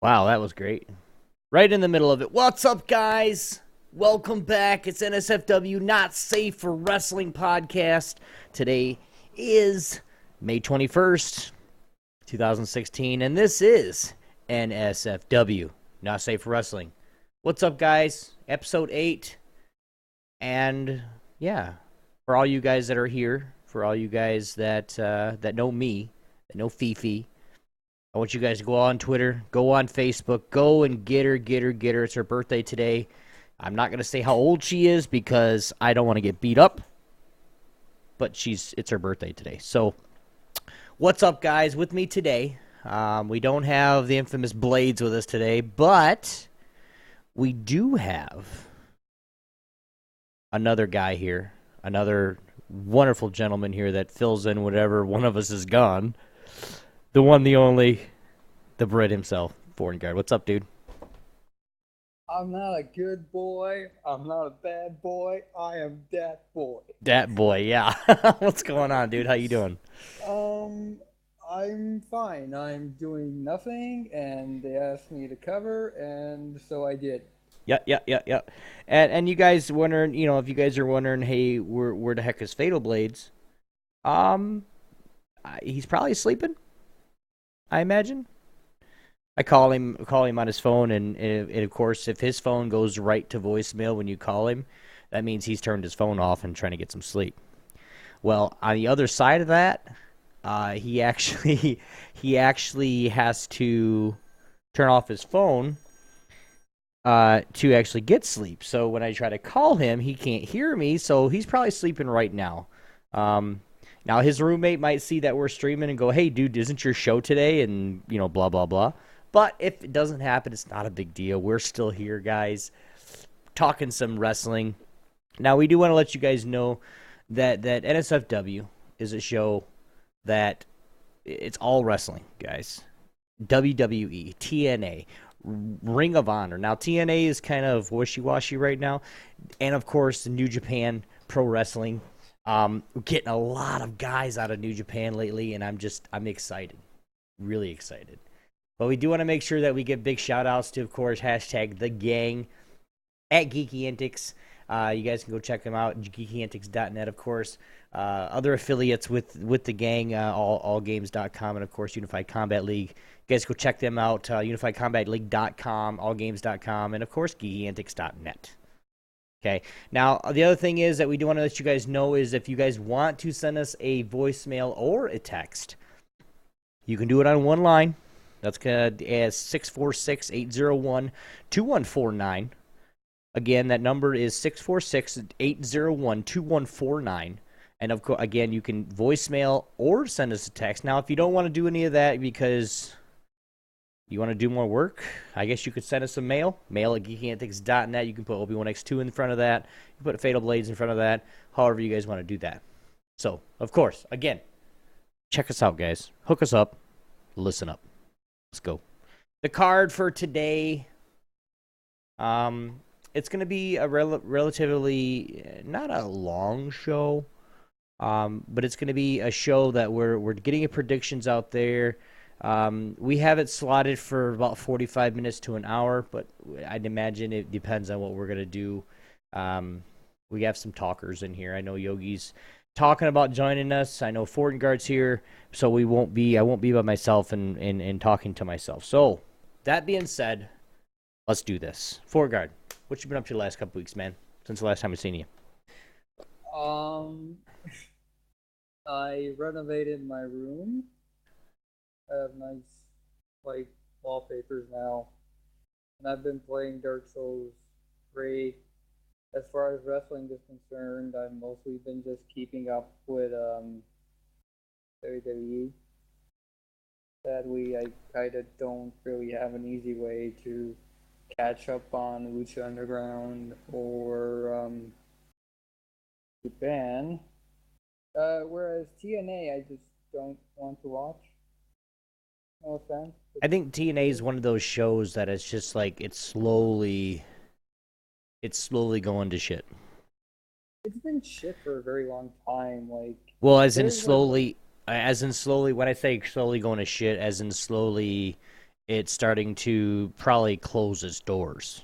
Wow, that was great. Right in the middle of it. What's up, guys? Welcome back. It's NSFW Not Safe for Wrestling podcast. Today is May 21st, 2016, and this is NSFW Not Safe for Wrestling. What's up, guys? Episode 8. And yeah, for all you guys that are here, for all you guys that know me, that know Fifi, I want you guys to go on Twitter, go on Facebook, go and get her. It's her birthday today. I'm not going to say how old she is because I don't want to get beat up, but it's her birthday today. So what's up, guys? With me today, we don't have the infamous Blades with us today, but we do have another guy here, another wonderful gentleman here that fills in whatever one of us is gone. The one, the only, the Brit himself, Fortengard. What's up, dude? I'm not a good boy. I'm not a bad boy. I am that boy. Dat boy, yeah. What's going on, dude? How you doing? I'm fine. I'm doing nothing, and they asked me to cover, and so I did. Yeah. And you guys wondering, if you guys are wondering, hey, where the heck is Fatal Blades? He's probably sleeping, I imagine. I call him on his phone, and of course, if his phone goes right to voicemail when you call him, that means he's turned his phone off and trying to get some sleep. Well, on the other side of that, he actually has to turn off his phone to actually get sleep. So when I try to call him, he can't hear me, so he's probably sleeping right now. Now, his roommate might see that we're streaming and go, hey, dude, isn't your show today? And, blah, blah, blah. But if it doesn't happen, it's not a big deal. We're still here, guys, talking some wrestling. Now, we do want to let you guys know that NSFW is a show that it's all wrestling, guys. WWE, TNA, Ring of Honor. Now, TNA is kind of wishy-washy right now. And, of course, New Japan Pro Wrestling. We're getting a lot of guys out of New Japan lately, and I'm excited. Really excited. But we do want to make sure that we give big shout-outs to, of course, hashtag the gang at Geeky Antics. You guys can go check them out, geekyantics.net, of course. Other affiliates with the gang, allgames.com, and, of course, Unified Combat League. You guys go check them out, unifiedcombatleague.com, allgames.com, and, of course, geekyantics.net. Okay. Now, the other thing is that we do want to let you guys know is if you guys want to send us a voicemail or a text, you can do it on one line. That's as 646-801-2149. Again, that number is 646-801-2149. And, of course, again, you can voicemail or send us a text. Now, if you don't want to do any of that because you want to do more work, I guess you could send us some mail at geekyantics.net. You can put Obi-Wan X2 in front of that. You can put Fatal Blades in front of that, however you guys want to do that. So, of course, again, check us out, guys. Hook us up. Listen up. Let's go. The card for today it's gonna be a relatively not a long show, but it's gonna be a show that we're getting predictions out there. We have it slotted for about 45 minutes to an hour, but I'd imagine it depends on what we're gonna do. We have some talkers in here. I know Yogi's talking about joining us. I know Fortengard's here, so I won't be by myself and talking to myself. So that being said, let's do this. Fortengard, what you been up to the last couple weeks, man? Since the last time I've seen you. Um, I renovated my room. I have nice white wallpapers now, and I've been playing Dark Souls 3. As far as wrestling is concerned, I've mostly been just keeping up with WWE. Sadly, I kind of don't really have an easy way to catch up on Lucha Underground or Japan. Whereas TNA, I just don't want to watch. No offense. I think TNA is one of those shows that it's just like it's slowly going to shit. It's been shit for a very long time. Like, well, as in slowly, when I say slowly going to shit, as in slowly, it's starting to probably close its doors,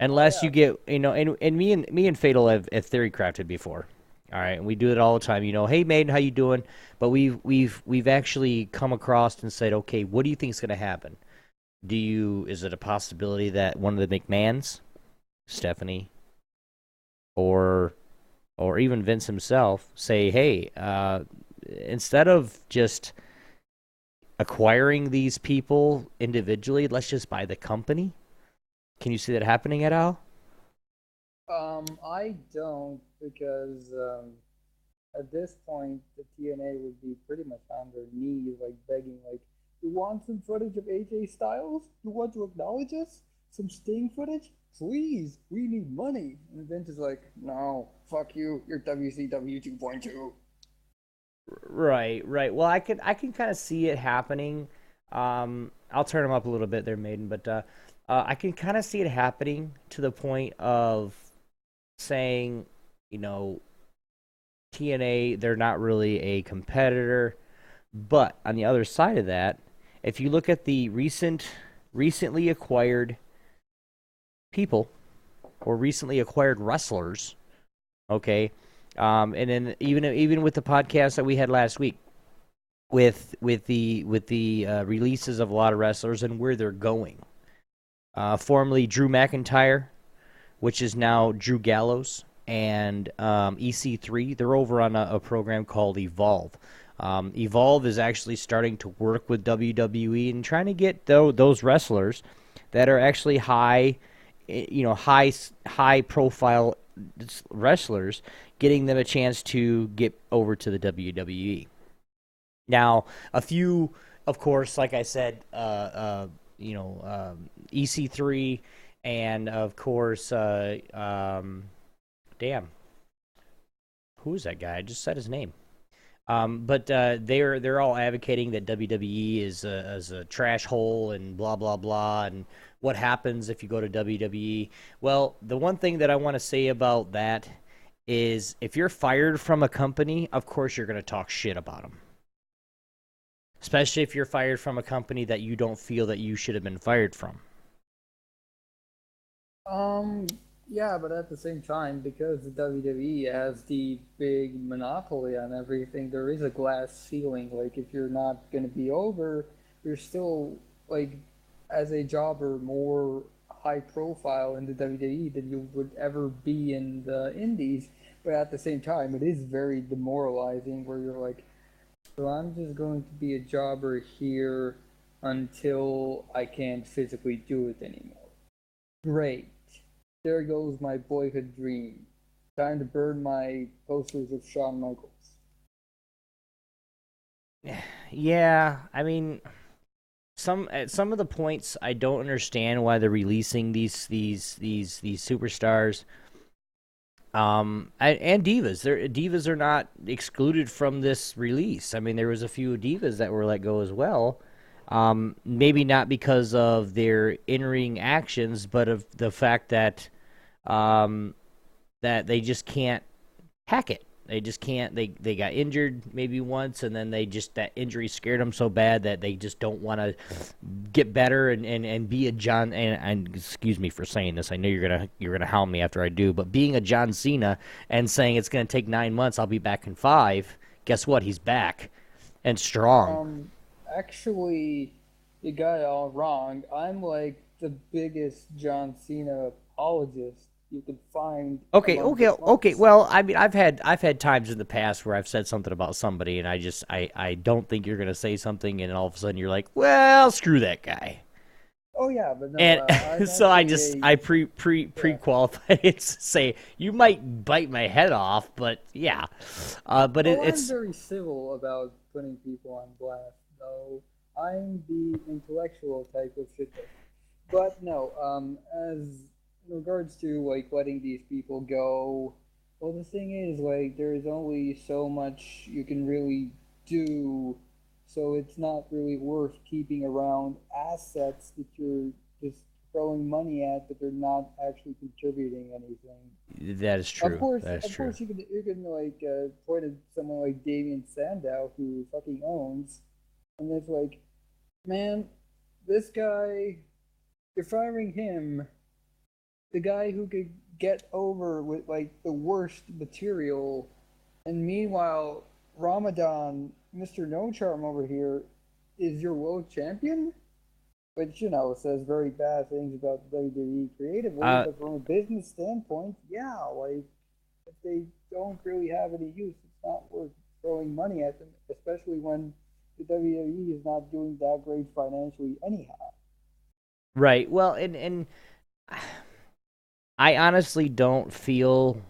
unless you get, and me and Fatal have theory crafted before. All right, and we do it all the time. Hey, Maiden, how you doing? But we've actually come across and said, okay, what do you think is going to happen? Is it a possibility that one of the McMahons, Stephanie, or even Vince himself, say, hey, instead of just acquiring these people individually, let's just buy the company? Can you see that happening at all? I don't, because at this point, the TNA would be pretty much on their knees, like begging, like, you want some footage of AJ Styles? You want to acknowledge us? Some Sting footage? Please, we need money. And Vince is like, no, fuck you, you're WCW 2.2. Right. Well, I can kind of see it happening. I'll turn them up a little bit there, Maiden, but I can kind of see it happening to the point of saying, TNA, they're not really a competitor. But on the other side of that, if you look at the recently acquired people or recently acquired wrestlers, okay, and then even with the podcast that we had last week, with the releases of a lot of wrestlers and where they're going. Formerly Drew McIntyre, which is now Drew Gallows, and EC3. They're over on a program called Evolve. Evolve is actually starting to work with WWE and trying to get those wrestlers that are actually high profile wrestlers, getting them a chance to get over to the WWE. Now, a few, of course, like I said, EC3, and of course, damn, who is that guy? I just said his name. But they're all advocating that WWE is a trash hole and blah blah blah, and what happens if you go to WWE. Well, the one thing that I want to say about that is, if you're fired from a company, of course you're going to talk shit about them. Especially if you're fired from a company that you don't feel that you should have been fired from. Yeah, but at the same time, because the WWE has the big monopoly on everything, there is a glass ceiling. Like, if you're not going to be over, you're still, like, as a jobber, more high profile in the WWE than you would ever be in the indies. But at the same time, it is very demoralizing where you're like, so I'm just going to be a jobber here until I can't physically do it anymore. Great. There goes my boyhood dream. Time to burn my posters of Shawn Michaels. Yeah, I mean, some of the points I don't understand why they're releasing these superstars. And divas. Divas are not excluded from this release. I mean, there was a few divas that were let go as well. Maybe not because of their in-ring actions, but of the fact that that they just can't hack it. They just can't. They got injured maybe once, and then that injury scared them so bad that they just don't want to get better and be a John. And excuse me for saying this. I know you're gonna hound me after I do, but being a John Cena and saying it's gonna take 9 months, I'll be back in 5. Guess what? He's back and strong. Actually, you got it all wrong. I'm like the biggest John Cena apologist you could find Okay, among okay, the okay. punks. Well, I mean, I've had times in the past where I've said something about somebody, and I don't think you're gonna say something, and all of a sudden you're like, well, screw that guy. Oh yeah, but no, And I'm so I actually just a I yeah. pre-qualified it to say you might bite my head off, but yeah, but Oh, I'm it's very civil about putting people on blast, though. I'm the intellectual type of shit. But no, as in regards to like letting these people go, well, the thing is, like, there's only so much you can really do, so it's not really worth keeping around assets that you're just throwing money at, but they're not actually contributing anything. that is Of true. course, That is of true. course, you can like point at someone like Damian Sandow who fucking owns, and it's like, man, this guy, you're firing him, the guy who could get over with like the worst material, and meanwhile, Ramadan, Mr. No Charm over here, is your world champion, which says very bad things about WWE creatively, Uh, but from a business standpoint, yeah, like if they don't really have any use, it's not worth throwing money at them, especially when the WWE is not doing that great financially anyhow. right. Well, and I honestly don't feel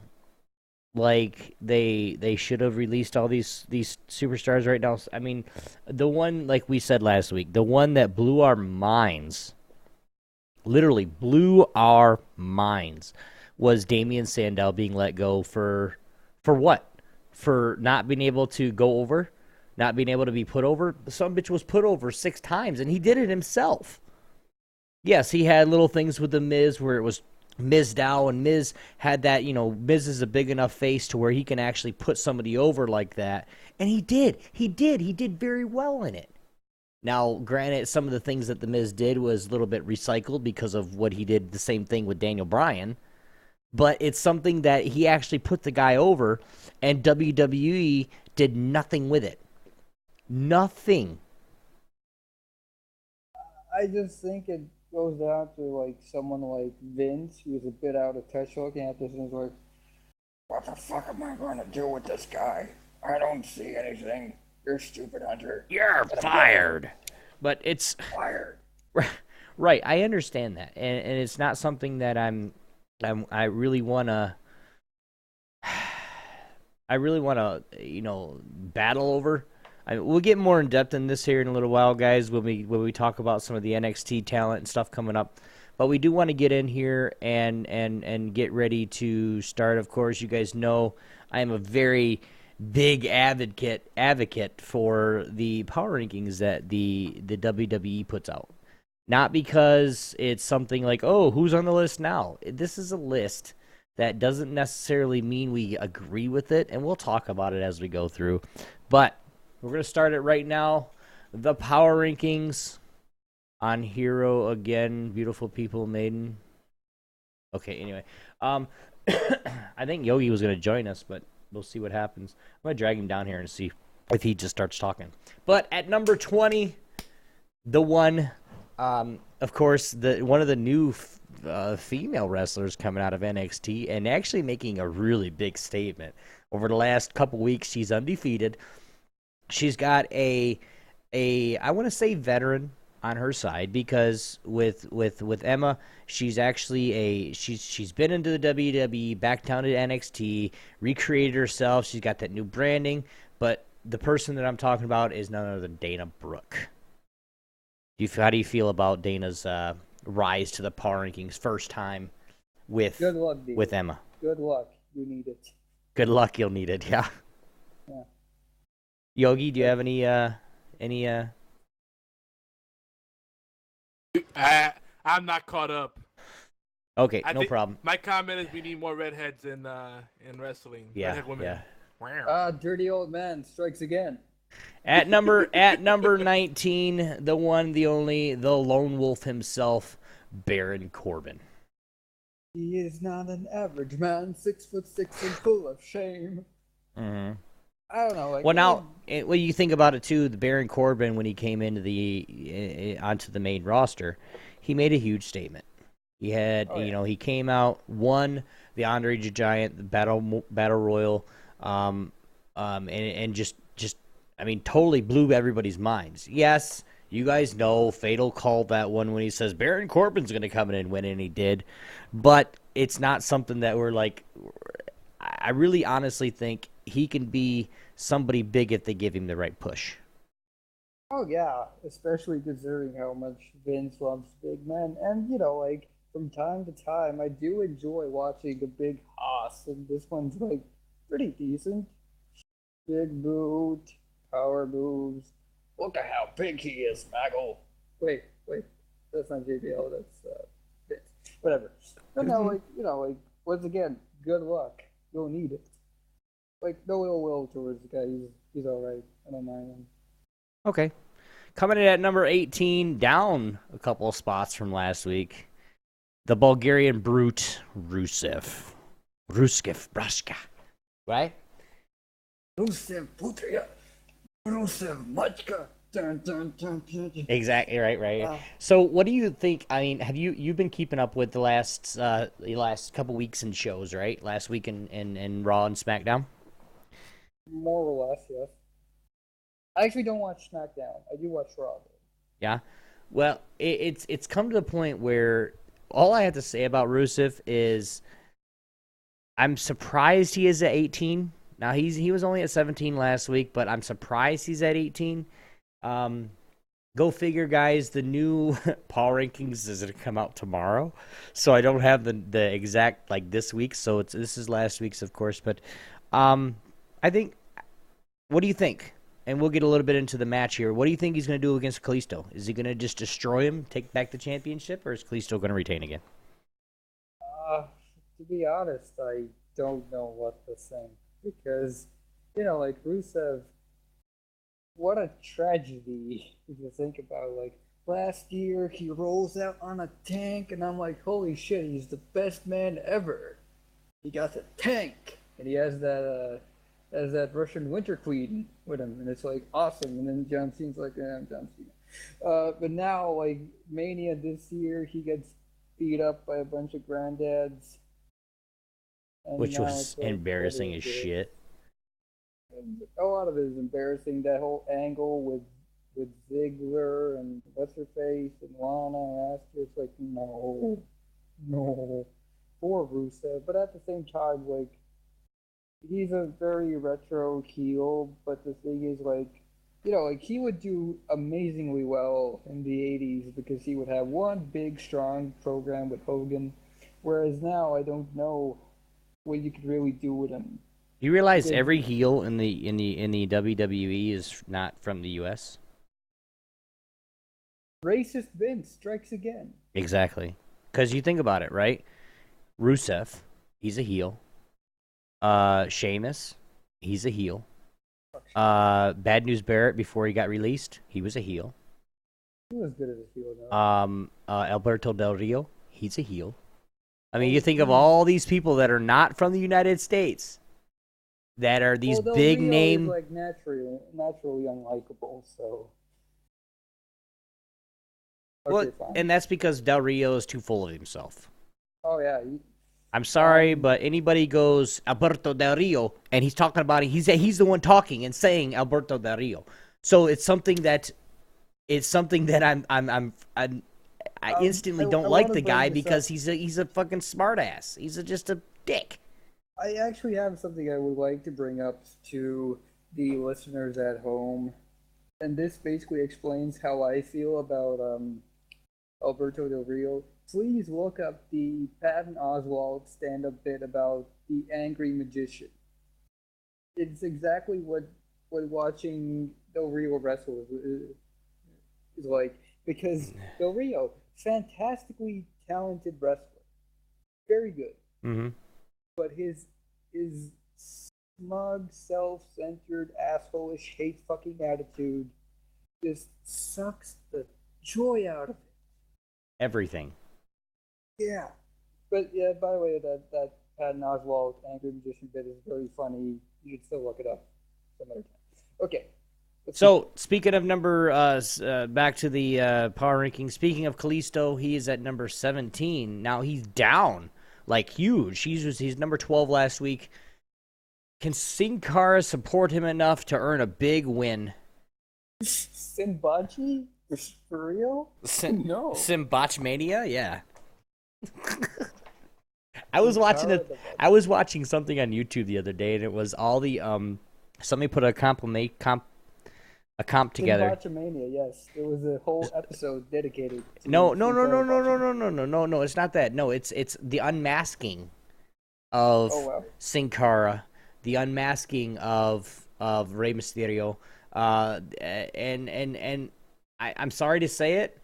like they should have released all these superstars right now. I mean, the one like we said last week, the one that blew our minds, literally blew our minds, was Damian Sandow being let go for what? For not being able to go over, not being able to be put over. Some bitch was put over 6 times, and he did it himself. Yes, he had little things with the Miz where it was Miz Dow, and Miz had that, Miz is a big enough face to where he can actually put somebody over like that. And he did. He did very well in it. Now, granted, some of the things that the Miz did was a little bit recycled because of what he did the same thing with Daniel Bryan, but it's something that he actually put the guy over, and WWE did nothing with it. Nothing. I just think it goes down to like someone like Vince, who's a bit out of touch looking at this and is like, what the fuck am I going to do with this guy? I don't see anything. You're stupid, Hunter. You're Let him go. fired. But it's Fired. right. I understand that, and it's not something that I really wanna. I really want to, battle over. We'll get more in depth in this here in a little while, guys, when we talk about some of the NXT talent and stuff coming up. But we do want to get in here and get ready to start. Of course, you guys know I am a very big advocate for the power rankings that the WWE puts out. Not because it's something like, oh, who's on the list now? This is a list that doesn't necessarily mean we agree with it, and we'll talk about it as we go through. But we're going to start it right now. The power rankings on Hero again. Beautiful people, Maiden. Okay, anyway. I think Yogi was going to join us, but we'll see what happens. I'm going to drag him down here and see if he just starts talking. But at number 20, the one, of course, one of the new female wrestlers coming out of NXT and actually making a really big statement. Over the last couple weeks, she's undefeated. She's got a I want to say veteran on her side because with Emma, she's actually she's been into the WWE, back down to NXT, recreated herself. She's got that new branding, but the person that I'm talking about is none other than Dana Brooke. How do you feel about Dana's rise to the power rankings first time with Good luck, dude. Emma? Good luck. You need it. Good luck, you'll need it. Yeah. Yeah. Yogi, do you have any I'm not caught up. Okay, I no think problem. my comment is we need more redheads in wrestling. Yeah, Redhead women. yeah. Dirty old man strikes again. At number 19, the one, the only, the lone wolf himself, Baron Corbin. He is not an average man, 6'6" and full of shame. Mm-hmm. I don't know. Like, Well, now, when you think about it too, the Baron Corbin, when he came into onto the main roster, he made a huge statement. He had, he came out, won the Andre the Giant, the Battle Royal, and just, I mean, totally blew everybody's minds. Yes, you guys know Fatal called that one when he says Baron Corbin's going to come in and win, and he did. But it's not something that we're like. I really honestly think he can be somebody big if they give him the right push. Oh yeah, especially considering how much Vince loves big men, and like from time to time, I do enjoy watching a big hoss, and this one's like pretty decent. Big boot, power moves. Look at how big he is, Maggle. Wait, that's not JBL. That's Vince. Whatever. But no, like once again, good luck. You'll need it. Like no ill will towards the guy. He's all right. I don't mind him. Okay. Coming in at number 18, down a couple of spots from last week, the Bulgarian brute, Rusev. Brashka. Right? Rusev Putria. Rusev Machka. Dun, dun, dun, dun, dun. Exactly, right. So what do you think? I mean, have you've been keeping up with the last couple weeks in shows, right? Last week in Raw and SmackDown? More or less, yes. I actually don't watch SmackDown. I do watch Raw. Yeah. Well, it's come to the point where all I have to say about Rusev is I'm surprised he is at 18. Now he was only at 17 last week, but I'm surprised he's at 18. Go figure, guys. The new Power Rankings is going to come out tomorrow, so I don't have the exact like this week. So this is last week's, of course, but I think. What do you think? And we'll get a little bit into the match here. What do you think he's going to do against Kalisto? Is he going to just destroy him, take back the championship, or is Kalisto going to retain again? To be honest, I don't know what to think because, like Rusev, what a tragedy if you think about. Like last year, he rolls out on a tank, and I'm like, holy shit, he's the best man ever. He got the tank, and he has that Russian Winter Queen with him, and it's like awesome. And then John Cena's like, I'm John Cena. But now, like Mania this year, he gets beat up by a bunch of granddads, which was like, embarrassing as shit. A lot of it is embarrassing. That whole angle with Ziggler and what's her face and Lana and Asuka, it's like no, poor Rusev. But at the same time, like. He's a very retro heel, but the thing is, like, like he would do amazingly well in the 80s because he would have one big, strong program with Hogan, whereas now I don't know what you could really do with him. You realize every heel in the WWE is not from the U.S.? Racist Vince strikes again. Exactly. Because you think about it, right? Rusev, he's a heel. Sheamus, he's a heel. Bad News Barrett, before he got released, he was a heel. He was good as a heel, though. Alberto Del Rio, he's a heel. I mean, you think of all these people that are not from the United States, that are these big name. Is like naturally unlikable, so. Okay, well, and that's because Del Rio is too full of himself. Oh yeah. I'm sorry, but anybody goes Alberto Del Rio, and he's talking about it. He's the one talking and saying Alberto Del Rio. So it's something that I instantly don't like the guy because he's a fucking smartass. He's just a dick. I actually have something I would like to bring up to the listeners at home, and this basically explains how I feel about Alberto Del Rio. Please look up the Patton Oswalt stand-up bit about the angry magician. It's exactly what watching Del Rio wrestle is like, because Del Rio, fantastically talented wrestler, very good. Mm-hmm. But his smug, self-centered, asshole-ish, hate-fucking attitude just sucks the joy out of it. Everything. Yeah. But yeah, by the way, that Patton Oswalt Angry Magician bit is very funny. You should still look it up some other time. Okay. So, speaking of back to the power ranking, speaking of Kalisto, he is at number 17. Now he's down, like huge. He's number 12 last week. Can Sin Cara support him enough to earn a big win? Sinbachi? For real? No. Simbotch Mania? Yeah. I was watching something on YouTube the other day, and it was all the somebody put a comp together. Mania, yes. There was a whole episode dedicated to No. It's not that. No, it's the unmasking of Sin Cara, the unmasking of Rey Mysterio, and I'm sorry to say it,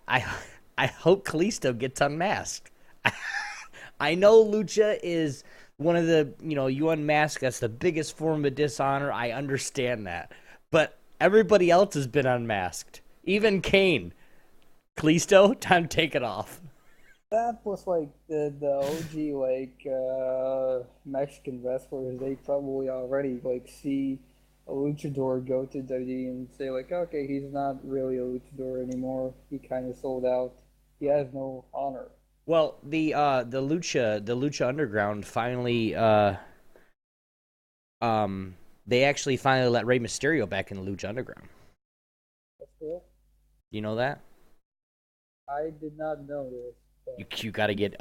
I hope Kalisto gets unmasked. I know Lucha is one of the, you unmask, that's the biggest form of dishonor. I understand that. But everybody else has been unmasked. Even Kane. Kalisto, time to take it off. That was like the OG Mexican wrestlers. They probably already see a luchador go to WWE and say okay, he's not really a luchador anymore. He kind of sold out. He has no honor. Well, the Lucha Underground finally they actually finally let Rey Mysterio back in the Lucha Underground. That's cool. You know that? I did not know this. You gotta get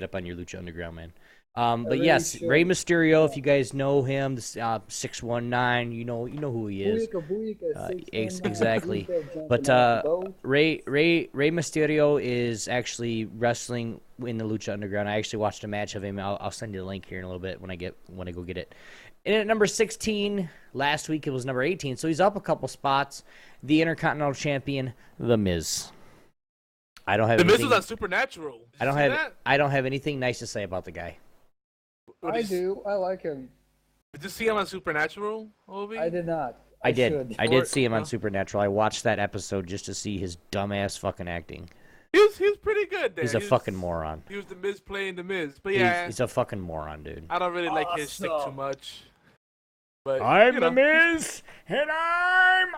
up on your Lucha Underground, man. But yes, sure. Rey Mysterio, if you guys know him, 619, you know who he is. Exactly. But Rey Mysterio is actually wrestling in the Lucha Underground. I actually watched a match of him. I'll send you the link here in a little bit when I go get it. And at number 16, last week it was number 18, so he's up a couple spots. The Intercontinental Champion, The Miz. I don't have. The Miz was on Supernatural. I don't have anything nice to say about the guy. I do. I like him. Did you see him on Supernatural, Obi? I did not. I did see him on Supernatural. I watched that episode just to see his dumbass fucking acting. He was pretty good there. He's a fucking moron. He was the Miz playing the Miz. But yeah. He's a fucking moron, dude. I don't really like his shtick too much. But I'm the Miz, and I'm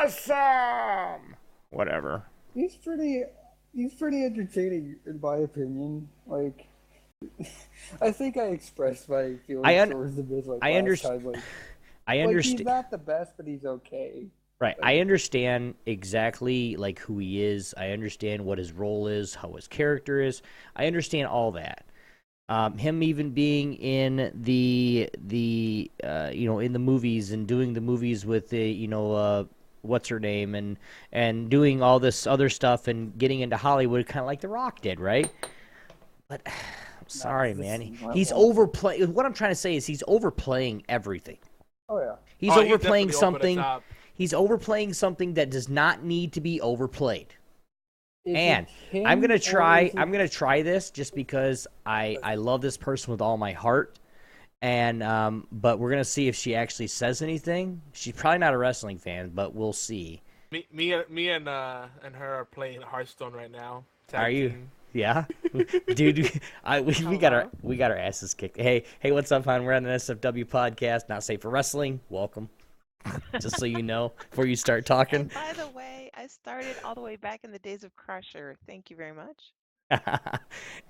awesome! Whatever. He's pretty entertaining, in my opinion. I think I expressed my feelings towards the Miz last time. I understand. He's not the best, but he's okay. Right. I understand exactly who he is. I understand what his role is, how his character is. I understand all that. Him even being in the in the movies and doing the movies with the what's her name and doing all this other stuff and getting into Hollywood, kind of like The Rock did, right? But I'm sorry, man. He's overplaying. What I'm trying to say is he's overplaying everything. Oh yeah. He's overplaying something. He's overplaying something that does not need to be overplayed. And I'm gonna try this just because I love this person with all my heart. And but we're gonna see if she actually says anything. She's probably not a wrestling fan, but we'll see. Me and her are playing Hearthstone right now. Are you? Yeah, dude. We got our asses kicked. Hey, what's up, hon? We're on an SFW podcast, not safe for wrestling. Welcome. Just so you know, before you start talking. And by the way, I started all the way back in the days of Crusher. Thank you very much.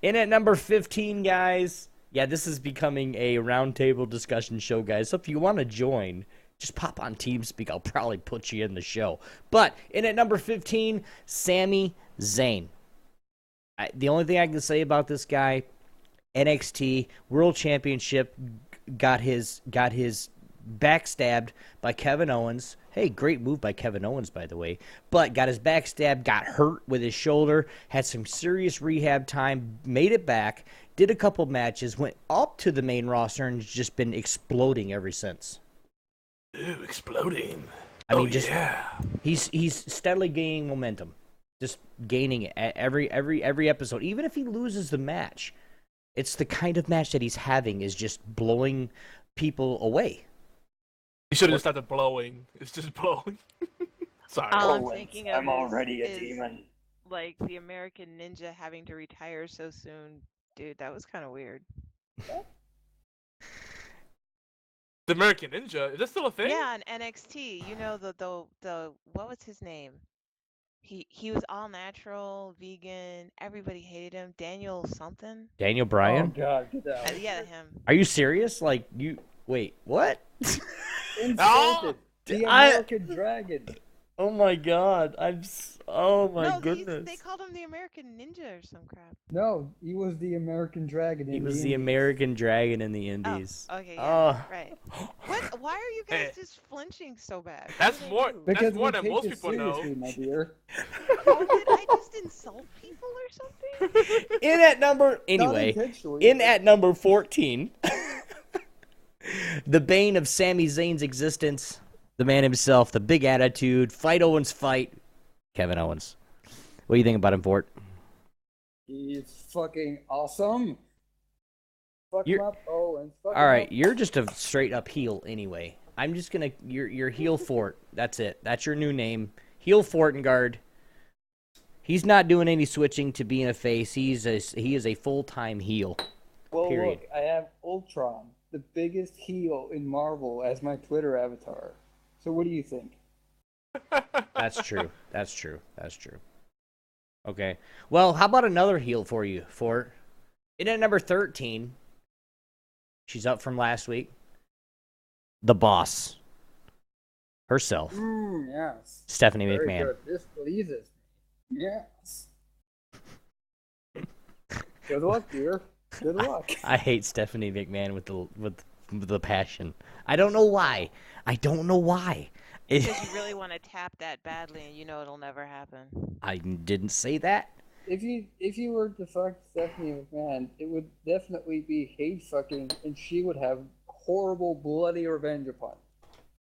In at number 15, guys. Yeah, this is becoming a roundtable discussion show, guys. So if you want to join, just pop on TeamSpeak. I'll probably put you in the show. But in at number 15, Sami Zayn. The only thing I can say about this guy, NXT World Championship, got his backstabbed by Kevin Owens. Hey, great move by Kevin Owens, by the way. But got his backstabbed, got hurt with his shoulder, had some serious rehab time, made it back, did a couple matches, went up to the main roster, and has just been exploding ever since. Ooh, exploding. I mean, he's steadily gaining momentum. just gaining it at every episode. Even if he loses the match, it's the kind of match that he's having is just blowing people away. You should have just started blowing. It's just blowing. Sorry. All I'm Owens, thinking of I'm already a is demon. like the American Ninja having to retire so soon. Dude, that was kind of weird. The American Ninja, is that still a thing? Yeah, on NXT, you know the what was his name? He was all natural, vegan. Everybody hated him. Daniel something. Daniel Oh Bryan? God, get out. Yeah, him. Are you serious? Like you? Wait, what? Insulted. The I- American Dragon. Oh my God! Oh my No, goodness! they called him the American Ninja or some crap. No, he was the American Dragon. He in was the the Indies. American Dragon in the Indies. Oh, okay, yeah, Oh. right. What? Why are you guys Hey. just flinching so bad? What That's did I more- do? Because more we than take most it people know. seriously, my dear. Oh, did I just insult people or something? In at number Not anyway. intentionally, In but- at number 14, the bane of Sami Zayn's existence, the man himself, the big attitude, fight Owens fight, Kevin Owens. What do you think about him, Fort? He's fucking awesome. Fuck him You're- up, Owens. Fuck All him right, up. you're just a straight up heel anyway. I'm just gonna you're heel Fort. That's it. That's your new name, heel Fortengard. He's not doing any switching to being a face. He is a full time heel. Well, period. look, I have Ultron, the biggest heel in Marvel, as my Twitter avatar. So what do you think? That's true. That's true. That's true. Okay. Well, how about another heel for you, Fort? In at number 13, she's up from last week. The boss herself, Yes. Stephanie Very McMahon. good. This pleases me. Yes. Good luck, dear. Good luck. I hate Stephanie McMahon with the passion. I don't know why. I don't know why. Because you really want to tap that badly, and you know it'll never happen. I didn't say that. If you were to fuck Stephanie McMahon, it would definitely be hate fucking, and she would have horrible bloody revenge upon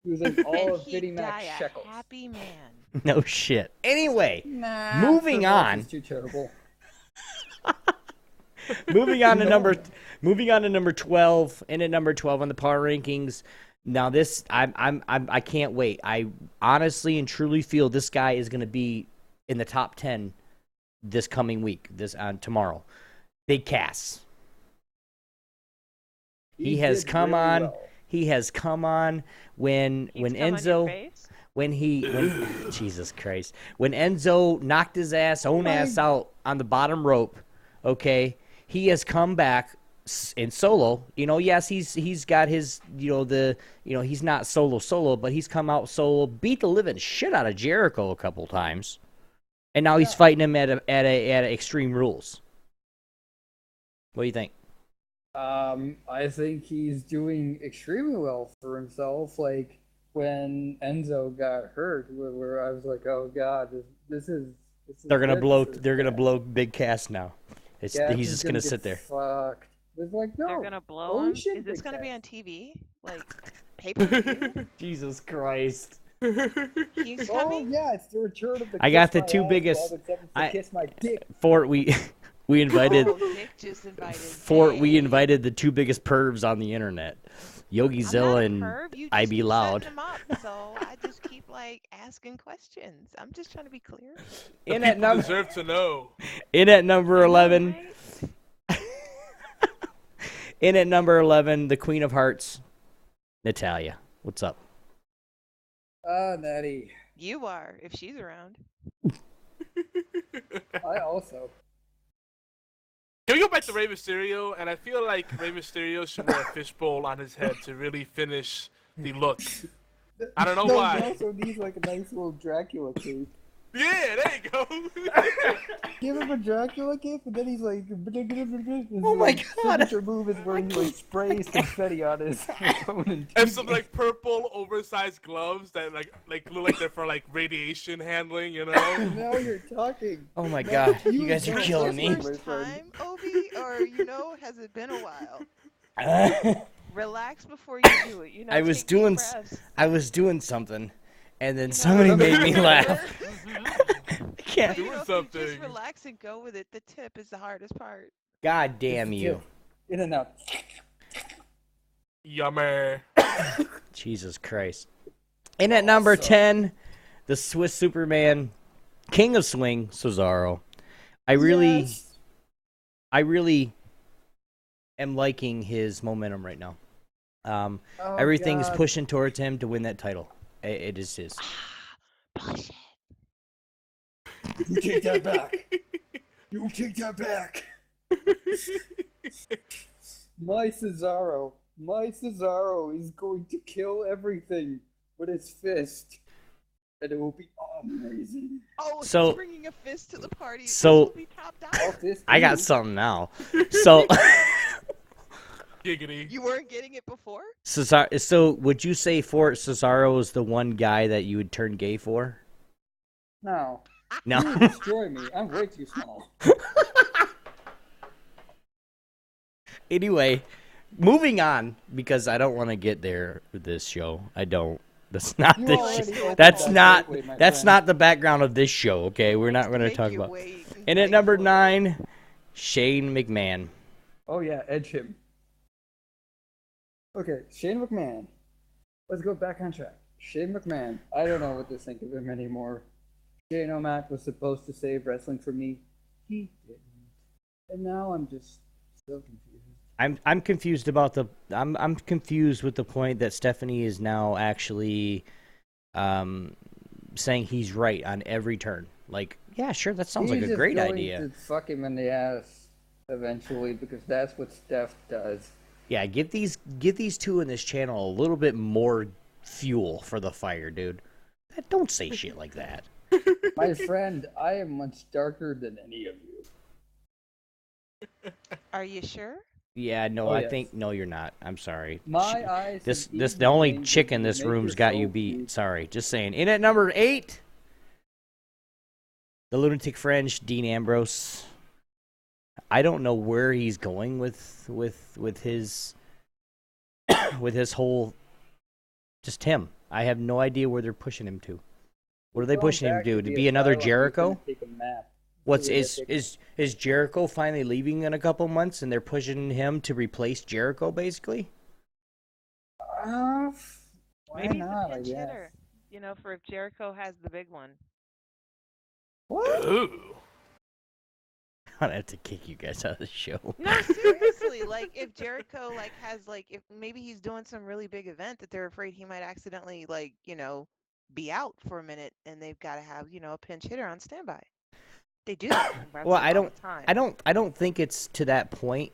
using all And of he'd Biddy die Mac a shekels. happy man. No shit. Anyway, Nah, moving her on. voice is too terrible. moving on to No. number 12, and at number 12 on the power rankings. Now this I can't wait. I honestly and truly feel this guy is going to be in the top 10 this coming week, tomorrow. Big Cass. He has did come really on. well. He has come on when He's come on your Enzo face? when Jesus Christ, when Enzo knocked his own ass out on the bottom rope, okay, he has come back in solo. Yes, he's got his, he's not solo, but he's come out solo, beat the living shit out of Jericho a couple times, and now he's fighting him at Extreme Rules. What do you think? I think he's doing extremely well for himself. Like when Enzo got hurt, where I was like, "Oh God, this is." They're gonna good blow. for They're gonna Cass. blow Big Cass now. Cass He's is just gonna get sit there. Fucked. It's like no. They're gonna blow holy him? shit, Is this Big gonna be Cass. on TV? Like, pay-per-view? Jesus Christ. He's Oh coming? yeah, it's the return of the. I got kiss the two my ass, biggest- Bob, except it's the I- kiss my dick. Fort, we invited Oh, Nick just invited. Fort. We Hey. invited the two biggest pervs on the internet, Yogizilla I'm and not a perv. You I just Be keep Loud. setting them up, so I just keep asking questions. I'm just trying to be clear. The In at people number deserve to know. in at number 11. Right? In at number 11, the Queen of Hearts, Natalia. What's up? Ah, Natty. You are, if she's around. I also. Can we go back to Rey Mysterio? And I feel like Rey Mysterio should wear a fishbowl on his head to really finish the look. I don't know No, why. He also needs like a nice little Dracula cape. Yeah, there you go. Give him a Dracula cape, and then he's like, Oh my God. Signature move is where he like sprays confetti on his opponent. And some purple oversized gloves that like look like they're for radiation handling, Now you're talking. Oh my Now God, you guys are don't killing me. listen, First my friend. time, Obi, or has it been a while? Relax before you do it. I was take deep doing breaths. I was doing something, and then somebody made me laugh. can't. But, you Doing know, if you something. just relax and go with it, the tip is the hardest part. God damn you. In and out. Yummer. Jesus Christ. In at number 10, the Swiss Superman, King of Swing, Cesaro. I really am liking his momentum right now. Everything's God. pushing towards him to win that title. It is his. Bullshit. You take that back. You take that back. My Cesaro is going to kill everything with his fist. And it will be amazing. Oh, So- he's bringing a fist to the party. so- This will be top Oh, dollar. fist I got too. something now. So, Giggity. You weren't getting it before? so would you say Cesaro is the one guy that you would turn gay for? No. No. You would destroy me. I'm way too small. Anyway, moving on, because I don't want to get there with this show. I don't. That's not You this. already opened That's that not. gateway, my That's friend. not the background of this show. Okay, we're not going to Make talk you about. wait And at wait number for it. 9, Shane McMahon. Oh yeah, edge him. Okay, Shane McMahon. Let's go back on track. Shane McMahon. I don't know what to think of him anymore. Shane O'Mac was supposed to save wrestling for me. He didn't. And now I'm just so confused. I'm confused about the. I'm confused with the point that Stephanie is now actually, saying he's right on every turn. Like, yeah, sure, that sounds like He's a just great going idea. to fuck him in the ass eventually because that's what Steph does. Yeah, give these two in this channel a little bit more fuel for the fire, dude. Don't say shit like that. My friend, I am much darker than any of you. Are you sure? Yeah, no, Oh, I yes. think no, you're not. I'm sorry. My eyes. This have the easy only things chick in that this make room's your got soul you beat. cute. Sorry, just saying. In at number 8, the Lunatic Fringe, Dean Ambrose. I don't know where he's going with his with his whole just him. I have no idea where they're pushing him to. What are they Going pushing him back to? To the be another asylum, he's Jericho? gonna take a nap. What's Yeah, is Jericho finally leaving in a couple months and they're pushing him to replace Jericho basically? Why Maybe not? he's a I pinch guess. hitter. You know, for if Jericho has the big one. What? Ooh. I'm gonna have to kick you guys out of the show. No, seriously. Like, if Jericho, like, has, like, if maybe he's doing some really big event that they're afraid he might accidentally, like, you know, be out for a minute, and they've got to have, you know, a pinch hitter on standby. They do that in Well, wrestling all the time. I don't think it's to that point.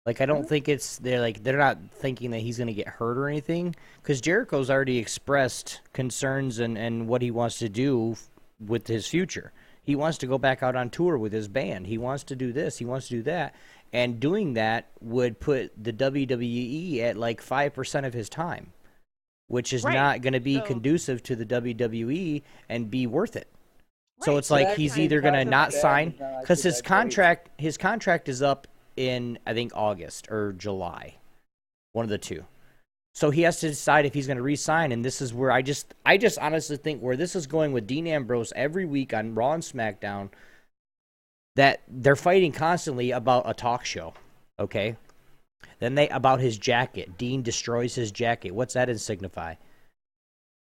Like, I don't think it's they're not thinking that he's gonna get hurt or anything, because Jericho's already expressed concerns and what he wants to do with his future. He wants to go back out on tour with his band. He wants to do this. He wants to do that. And doing that would put the WWE at like 5% of his time, which is Right. not going to be So- conducive to the WWE and be worth it. So Right. it's like That he's kind either of going to concept not bad sign is not because actually his that great. contract is up in I think August or July, one of the two. So he has to decide if he's going to re-sign, and this is where I just honestly think where this is going with Dean Ambrose every week on Raw and SmackDown, that they're fighting constantly about a talk show, okay? Then about his jacket. Dean destroys his jacket. What's that signify?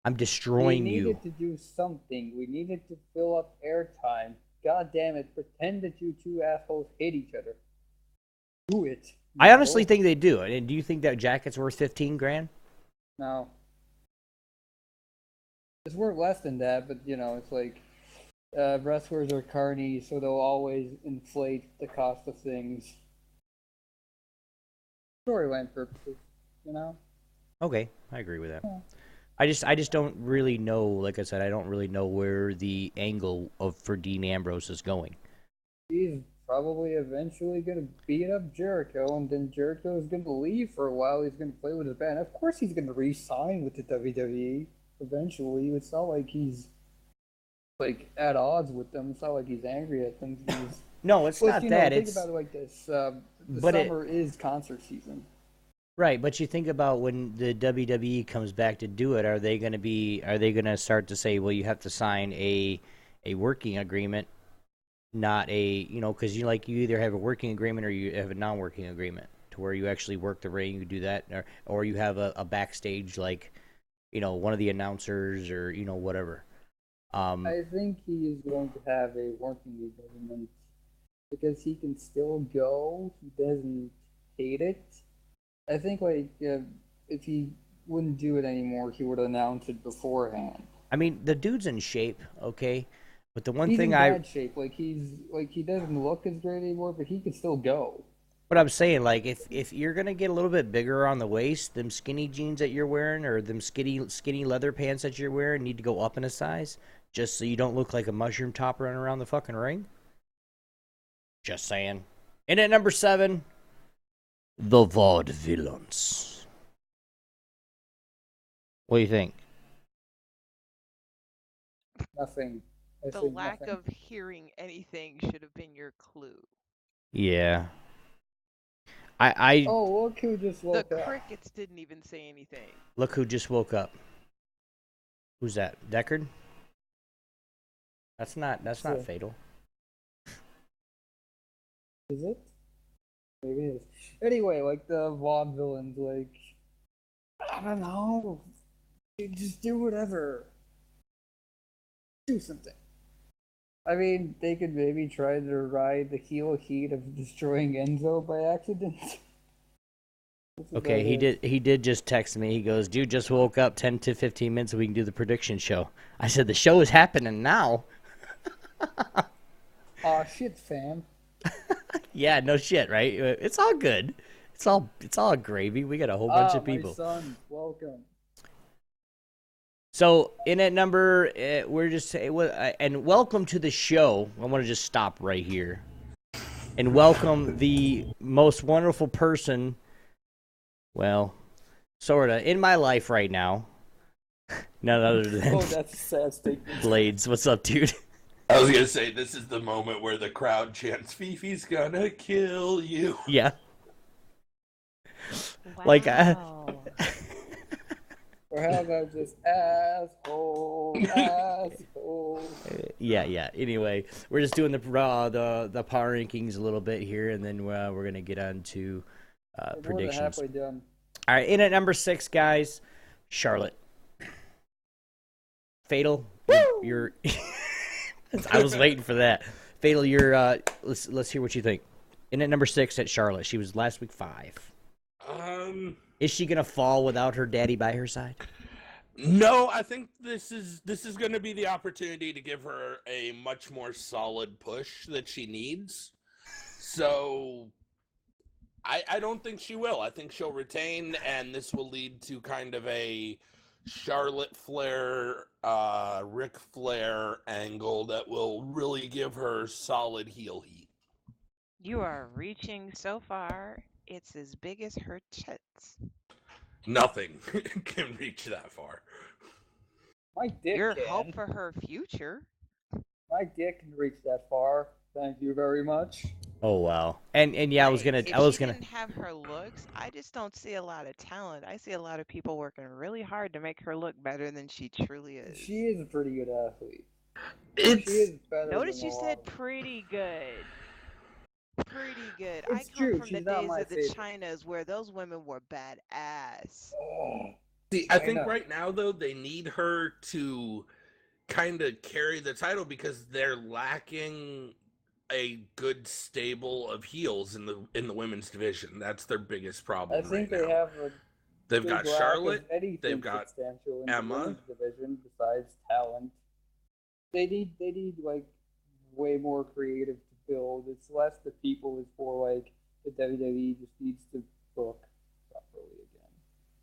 I'm destroying We you. needed to do something. We needed to fill up airtime. God damn it! Pretend that you two assholes hate each other. Do it. I honestly No. think they do. And do you think that jacket's worth $15,000? No. It's worth less than that, but you know, it's like wrestlers are carny, so they'll always inflate the cost of things. Storyline purposes, you know? Okay, I agree with that. Yeah. I just don't really know. Like I said, I don't really know where the angle for Dean Ambrose is going. He's probably eventually going to beat up Jericho, and then Jericho is going to leave for a while. He's going to play with his band. Of course, he's going to re-sign with the WWE eventually. It's not like he's like at odds with them. It's not like he's angry at them. He's, No, it's but, not you know, that. think It's about it like this: the But summer is concert season. right, but you think about when the WWE comes back to do it. Are they going to start to say, well, you have to sign a a working agreement, not a because you either have a working agreement or you have a non-working agreement to where you actually work the ring. You do that, or you have a backstage one of the announcers or whatever. I think he is going to have a working agreement because he can still go. He doesn't hate it. I think if he wouldn't do it anymore, he would announce it beforehand. I mean, the dude's in shape, okay, but the one He's thing in bad shape. He doesn't look as great anymore, but he can still go. But I'm saying, if you're gonna get a little bit bigger on the waist, them skinny jeans that you're wearing or them skinny leather pants that you're wearing need to go up in a size, just so you don't look like a mushroom top running around the fucking ring. Just saying. And at number 7, the Vaudevillains. What do you think? Nothing. The lack of hearing anything should have been your clue. Yeah. Oh, look who just woke up. The crickets didn't even say anything. Look who just woke up. Who's that? Deckard? That's not fatal. Is it? Maybe it is. Anyway, the Vaudevillains, I don't know. Just do whatever. Do something. I mean, they could maybe try to ride the heel heat of destroying Enzo by accident. Okay, he did just text me. He goes, dude just woke up 10 to 15 minutes so we can do the prediction show. I said, the show is happening now. Aw, shit, fam. Yeah, no shit, right? It's all good. It's all gravy. We got a whole bunch of people. My son, welcome. So, in at number, we're just and welcome to the show. I want to just stop right here and welcome the most wonderful person, well, sorta, in my life right now. None other than that's a sad statement. Blades. What's up, dude? I was gonna say, this is the moment where the crowd chants, "Fifi's gonna kill you." Yeah. Wow. Or how about just asshole? Yeah. Anyway, we're just doing the power rankings a little bit here, and then we're gonna get on to predictions. Halfway done. All right, in at number 6, guys, Charlotte. Fatal, you're. I was waiting for that. Fatal, you're. Let's hear what you think. In at number 6 at Charlotte, she was last week 5. Is she gonna fall without her daddy by her side? No, I think this is going to be the opportunity to give her a much more solid push that she needs. So, I don't think she will. I think she'll retain, and this will lead to kind of a Charlotte Flair, Ric Flair angle that will really give her solid heel heat. You are reaching so far. It's as big as her tits. Nothing can reach that far. My dick Your can. hope for her future. My dick can reach that far. Thank you very much. Oh wow. And yeah, If she gonna. didn't have her looks, I just don't see a lot of talent. I see a lot of people working really hard to make her look better than she truly is. She is a pretty good athlete. It's, She is better Notice than you a said lot. pretty good. Pretty good. It's I come true, from she's the not days my of the favorite. Chinas where those women were badass. Oh. See, I think know. right now, though, they need her to kind of carry the title because they're lacking a good stable of heels in the women's division. That's their biggest problem. I think right they now. have a They've big got lack Charlotte. of anything They've got substantial in Emma. the women's division besides talent. They need way more creative to build. It's less the people. It's more like the WWE just needs to book properly again,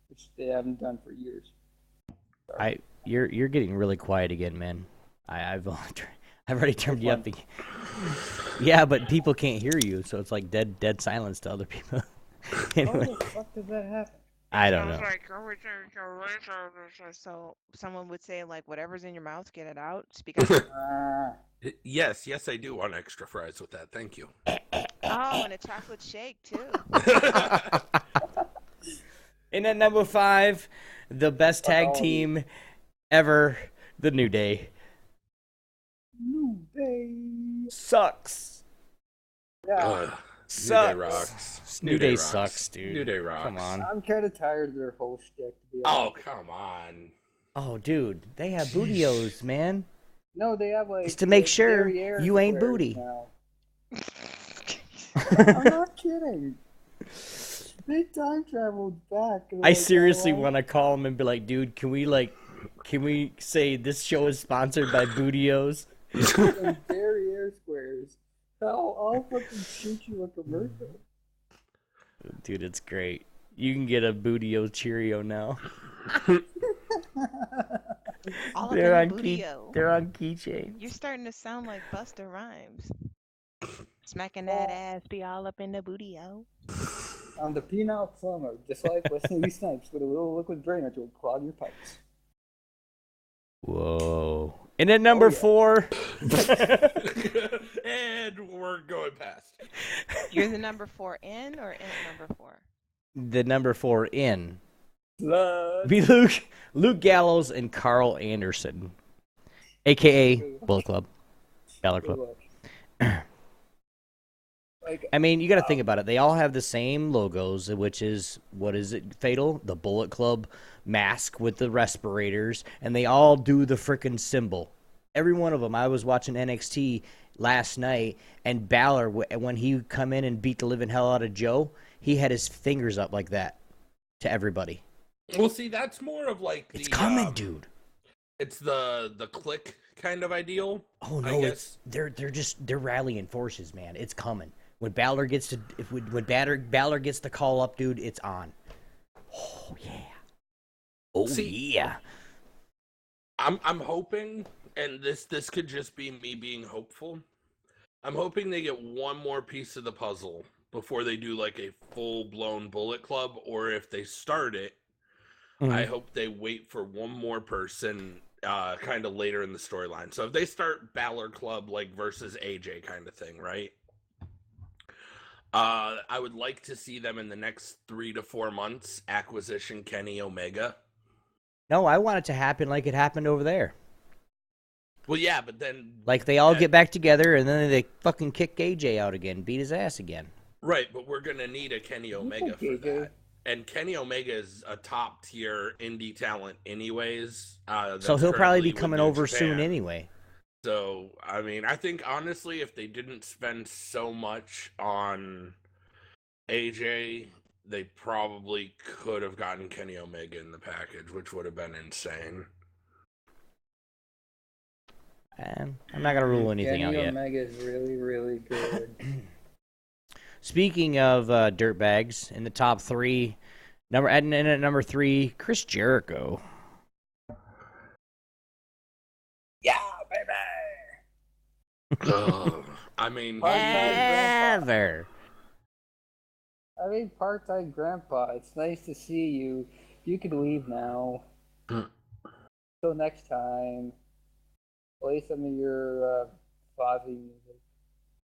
which they haven't done for years. You're getting really quiet again, man. I've already turned you up. Yeah, but people can't hear you, so it's like dead silence to other people. Anyway. How the fuck does that happen? I don't know. So someone would say, like, whatever's in your mouth, get it out. Speak up. Yes, I do want extra fries with that. Thank you. Oh, and a chocolate shake, too. And at number 5, the best tag team ever, the New Day. New sucks. Yeah, New Day rocks. New Day sucks, dude. New Day rocks. Come on. I'm kind of tired of their whole shtick, to be Oh, honest. come on. Oh, dude, they have bootios, man. No, they have like Just to make like sure derriere you ain't squares booty. now. I'm not kidding. They time traveled back. And I like, seriously well, want to call him and be like, dude, can we say this show is sponsored by bootios? and derriere squares. I'll fucking shoot you a commercial. Dude, it's great. You can get a bootio Cheerio now. All They're up in on the key. bootio. They're on keychains. You're starting to sound like Busta Rhymes. Smacking that ass, be all up in the bootio. I'm the penile plumber, just like Wesley Snipes, with a little liquid drainer to clog your pipes. Whoa. And at number 4. And we're going past. You're the number 4 in or in at number 4? The number 4 in. Blood. Be Luke Gallows and Carl Anderson. A.k.a. Bullet Club. Balor Club. Like, I mean, you got to think about it. They all have the same logos, which is, what is it, Fatal? The Bullet Club mask with the respirators, and they all do the frickin' symbol. Every one of them. I was watching NXT last night, and Balor, when he come in and beat the living hell out of Joe, he had his fingers up like that to everybody. Well, see, that's more of like It's coming, dude. It's the click kind of ideal. Oh no, it's they're rallying forces, man. It's coming. When Balor gets to when Balor gets the call up, dude, it's on. Oh yeah. Oh yeah. I'm hoping, and this could just be me being hopeful. I'm hoping they get one more piece of the puzzle before they do like a full-blown Bullet Club, or if they start it, I hope they wait for one more person kind of later in the storyline. So if they start Balor Club like versus AJ kind of thing, right? I would like to see them in the next 3 to 4 months acquisition Kenny Omega. No, I want it to happen like it happened over there. Well, yeah, but then like they all get back together and then they fucking kick AJ out again, beat his ass again. Right, but we're gonna need a Kenny Omega for that. And Kenny Omega is a top tier indie talent, anyways. So he'll probably be coming over soon anyway. So, I mean, I think, honestly, if they didn't spend so much on AJ, they probably could have gotten Kenny Omega in the package, which would have been insane. I'm not going to rule anything out yet. Kenny Omega is really, really good. Speaking of dirtbags, in the top 3, at number 3, Chris Jericho. Yeah, baby! I mean, Ever. I mean, part-time grandpa, it's nice to see you. You can leave now. Till next time. Play some of your Fozzy music.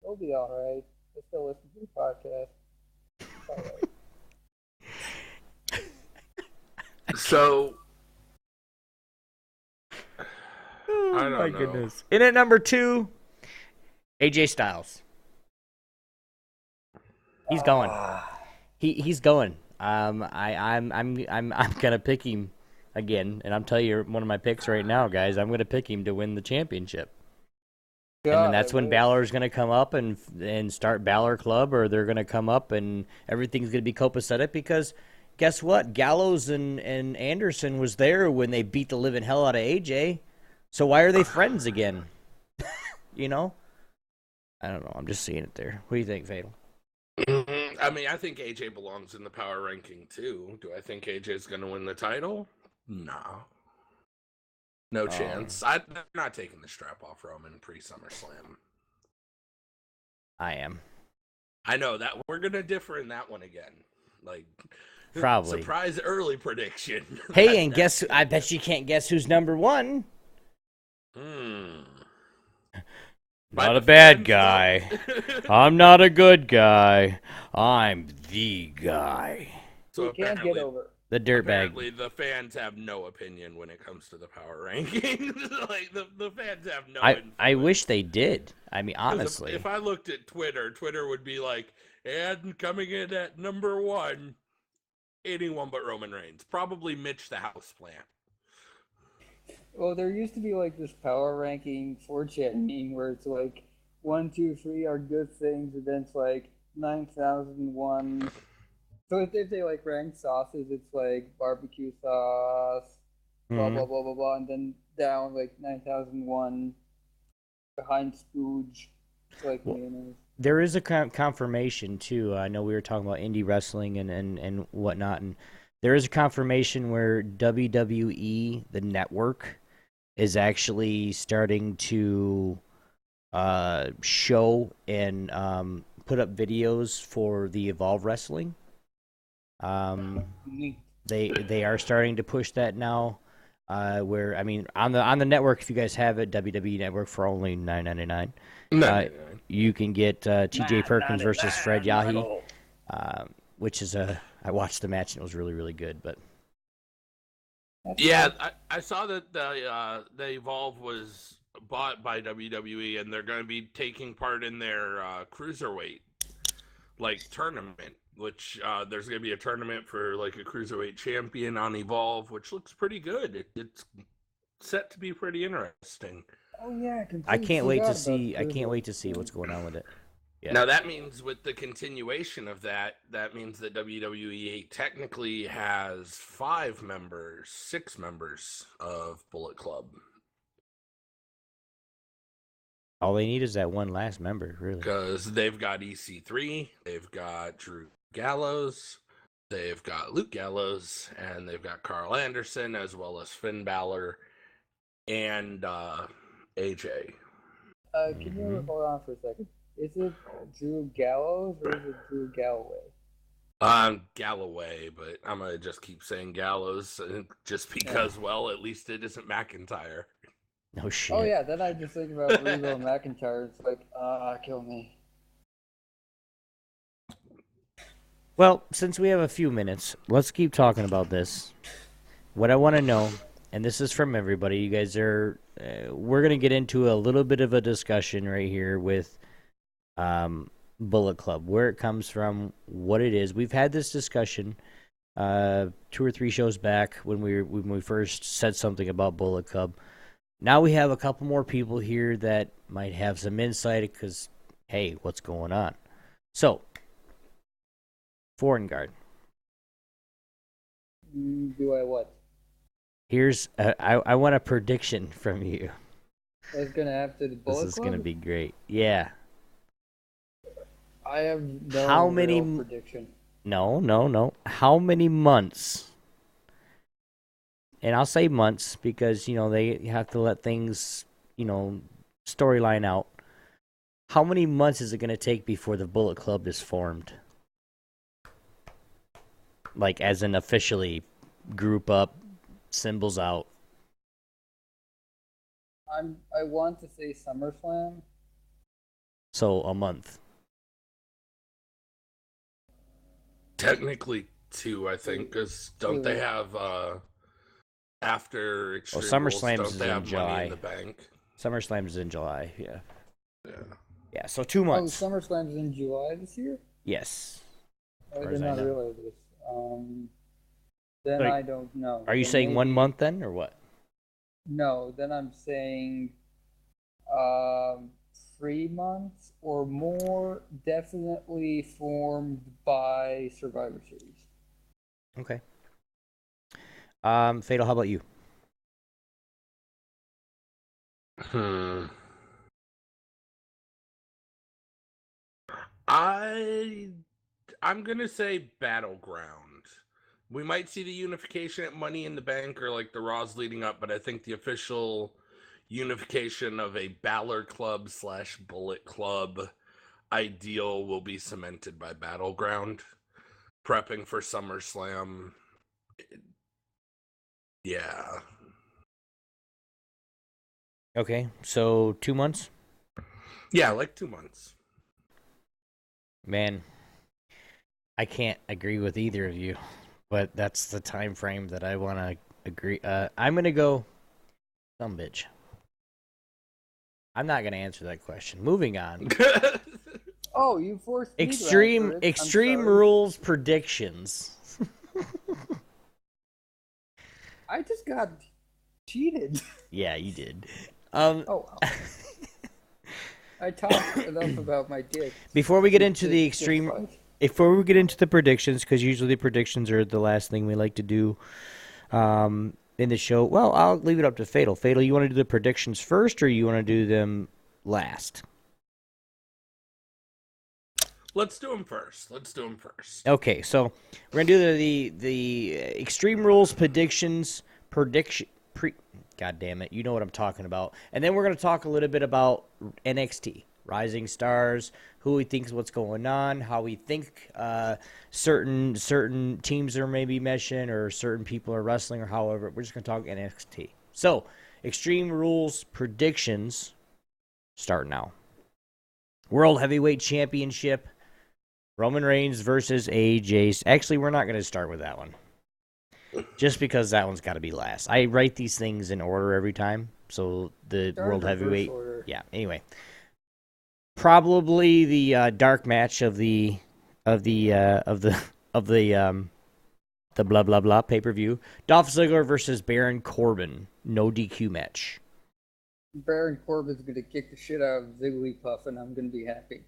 It'll be alright. I still listen to the podcast. Alright. So, Oh I don't my know. goodness. In at number 2, AJ Styles. He's going. He's going. I'm gonna pick him again, and I'm telling you one of my picks right now, guys. I'm gonna pick him to win the championship. And then that's when Balor's gonna come up and start Balor Club, or they're gonna come up and everything's gonna be copacetic because guess what? Gallows and Anderson was there when they beat the living hell out of AJ. So why are they friends again? You know? I don't know. I'm just seeing it there. What do you think, Fatal? I mean, I think AJ belongs in the power ranking too. Do I think AJ's going to win the title? No. No chance. I'm not taking the strap off Roman pre-SummerSlam. I am. I know that we're going to differ in that one again. Like, probably. Surprise early prediction. Hey, and guess, I bet you can't guess who's number 1. Not a bad guy. I'm not a good guy. I'm the guy. Who can't get over? The dirtbag. Apparently, the fans have no opinion when it comes to the power rankings. Like the fans have no. I wish they did. I mean, 'Cause honestly, if I looked at Twitter would be like, and coming in at number 1, anyone but Roman Reigns, probably Mitch the houseplant. Well, there used to be like this power ranking 4chan meme where it's like 1, 2, 3 are good things, and then it's like 9,001. So if they like rank sauces, it's like barbecue sauce, blah blah blah blah blah, and then down like 9,001 behind spooge, like mayonnaise. There is a confirmation too. I know we were talking about indie wrestling and whatnot, and there is a confirmation where WWE, the network, is actually starting to show and put up videos for the Evolve Wrestling. They are starting to push that now. Where I mean, on the network, if you guys have it, WWE Network, for only $9.99, you can get T.J. Perkins versus Fred Yahi, which is I watched the match and it was really, really good. But yeah, I saw that the Evolve was bought by WWE and they're going to be taking part in their cruiserweight tournament. Which there's going to be a tournament for like a cruiserweight champion on Evolve, which looks pretty good. It's set to be pretty interesting. Oh yeah, I can't wait to see. I can't wait to see what's going on with it. Yeah. Now that means with the continuation of that means that WWE technically has 6 members of Bullet Club. All they need is that one last member, really. Because they've got EC3, they've got Drew Gallows, they've got Luke Gallows, and they've got Carl Anderson, as well as Finn Balor and AJ. Can you hold on for a second? Is it Drew Gallows or is it Drew Galloway? Galloway, but I'm gonna just keep saying Gallows, just because, well, at least it isn't McIntyre. No shit. Oh yeah, then I just think about Regal and McIntyre. It's like, kill me. Well, since we have a few minutes, let's keep talking about this. What I want to know, and this is from everybody, you guys are, we're going to get into a little bit of a discussion right here with Bullet Club, where it comes from, what it is. We've had this discussion 2 or 3 shows back when we first said something about Bullet Club. Now we have a couple more people here that might have some insight because, hey, what's going on? So, Fortengard. Do I what? Here's I want a prediction from you. What's gonna happen to the Bullet Club? This is gonna be great. Yeah. I have no real prediction. No. How many months? And I'll say months because, they have to let things, storyline out. How many months is it going to take before the Bullet Club is formed? Like, as in officially group up, symbols out. I want to say SummerSlam. So, a month. Technically 2, I think, because don't they have... After Extreme SummerSlam Rules, is they in have July. Money in the Bank? SummerSlam is in July, yeah. Yeah, so 2 months. Oh, SummerSlam's in July this year? Yes. I did not realize this. Then I don't know. Are you saying 1 month then, or what? No, then I'm saying 3 months or more, definitely formed by Survivor Series. Okay. Fatal, how about you? I'm gonna say Battleground. We might see the unification at Money in the Bank or like the Raws leading up, but I think the official unification of a Balor Club / Bullet Club ideal will be cemented by Battleground. Prepping for SummerSlam. Yeah. Okay, so 2 months? Yeah, like 2 months. Man, I can't agree with either of you. but that's the time frame that I want to agree. I'm gonna go, some bitch. I'm not gonna answer that question. Moving on. Oh, you forced me to Extreme answer it. I'm Extreme sorry. Rules predictions. I just got cheated. Yeah, you did. Oh, well. I talked enough about my dick. Before we get into to the just extreme, fight. before we get into the predictions, because usually the predictions are the last thing we like to do in the show. Well, I'll leave it up to Fatal. Fatal, you want to do the predictions first, or you want to do them last? Let's do them first. Okay, so we're gonna do the Extreme Rules predictions. God damn it, you know what I'm talking about. And then we're gonna talk a little bit about NXT, Rising Stars, who we think is what's going on, how we think certain teams are maybe meshing, or certain people are wrestling, or however. We're just gonna talk NXT. So, Extreme Rules predictions start now. World Heavyweight Championship. Roman Reigns versus AJ. Actually, we're not going to start with that one. Just because that one's got to be last. I write these things in order every time. So the Start World in reverse Heavyweight. order. Yeah, anyway. Probably the dark match of the blah blah blah pay-per-view. Dolph Ziggler versus Baron Corbin. No DQ match. Baron Corbin's gonna kick the shit out of Zigglypuff, and I'm gonna be happy.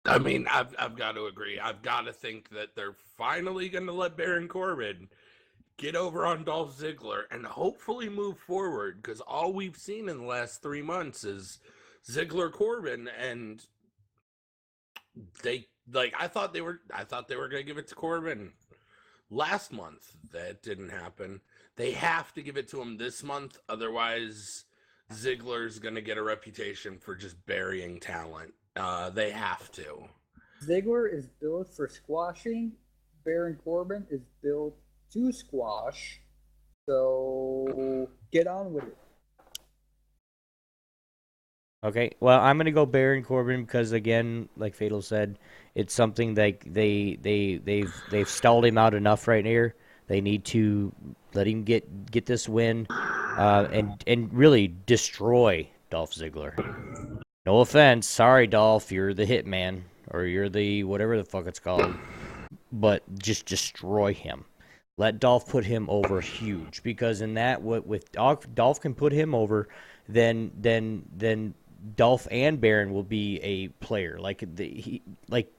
I mean, I've got to agree. I've got to think that they're finally going to let Baron Corbin get over on Dolph Ziggler and hopefully move forward, because all we've seen in the last 3 months is Ziggler Corbin, and I thought they were going to give it to Corbin last month. That didn't happen. They have to give it to him this month, otherwise Ziggler's going to get a reputation for just burying talent. They have to. Ziggler is built for squashing. Baron Corbin is built to squash. So get on with it. Okay, well, I'm gonna go Baron Corbin because, again, like Fatal said, it's something that they've stalled him out enough right here. They need to let him get this win, and really destroy Dolph Ziggler. No offense, sorry Dolph, you're the Hitman, or you're the whatever the fuck it's called, but just destroy him. Let Dolph put him over huge, because in that, with Dolph can put him over, then Dolph and Baron will be a player. Like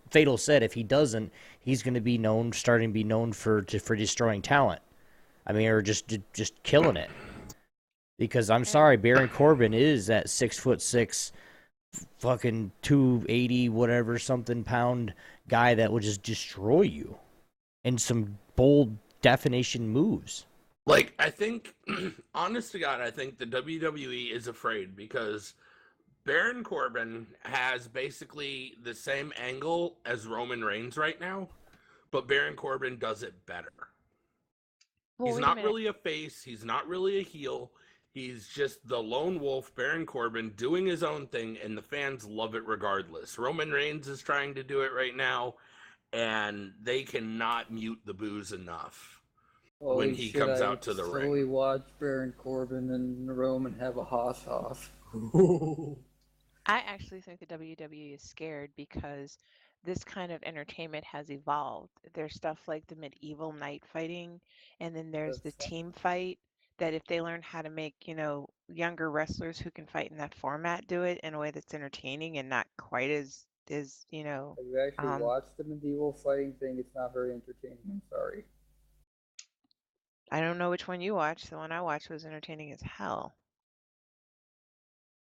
Fatal said, if he doesn't, he's going to be starting to be known for destroying talent. I mean, or just killing it. Because I'm sorry, Baron Corbin is that 6'6", fucking 280 whatever something pound guy that will just destroy you, and some bold definition moves. Like, I think, honest to God, I think the WWE is afraid, because Baron Corbin has basically the same angle as Roman Reigns right now, but Baron Corbin does it better. Well, He's not really a face. He's not really a heel. He's just the lone wolf, Baron Corbin, doing his own thing, and the fans love it regardless. Roman Reigns is trying to do it right now, and they cannot mute the boos enough when he comes out to the ring. I slowly watch Baron Corbin and Roman have a hoss. I actually think the WWE is scared because this kind of entertainment has evolved. There's stuff like the medieval night fighting, and then there's the team fight, that if they learn how to make, younger wrestlers who can fight in that format do it in a way that's entertaining and not quite as Have you actually watched the medieval fighting thing? It's not very entertaining. I'm sorry. I don't know which one you watched. The one I watched was entertaining as hell.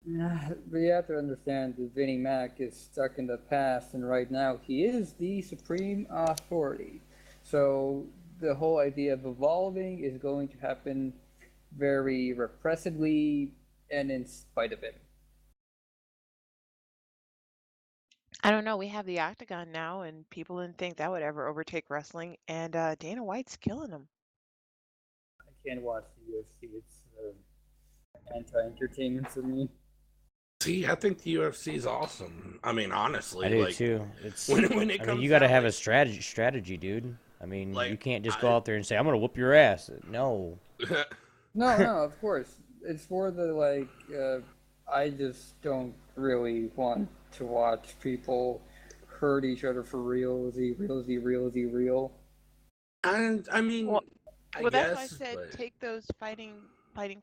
But you have to understand that Vinnie Mac is stuck in the past, and right now he is the supreme authority. So the whole idea of evolving is going to happen very repressively and in spite of him. I don't know. We have the Octagon now, and people didn't think that would ever overtake wrestling, and Dana White's killing them. I can't watch the UFC. It's anti-entertainment for me. See, I think the UFC is awesome. I mean, honestly, I do like too. It's when it I comes mean, you got to down, have like, a strategy, dude. I mean, you like can't just go out there and say, "I'm gonna whoop your ass." No. No, no, of course. It's for the like. I just don't really want to watch people hurt each other for real. and I mean, Well, I well, that's why I guess, said but take those fighting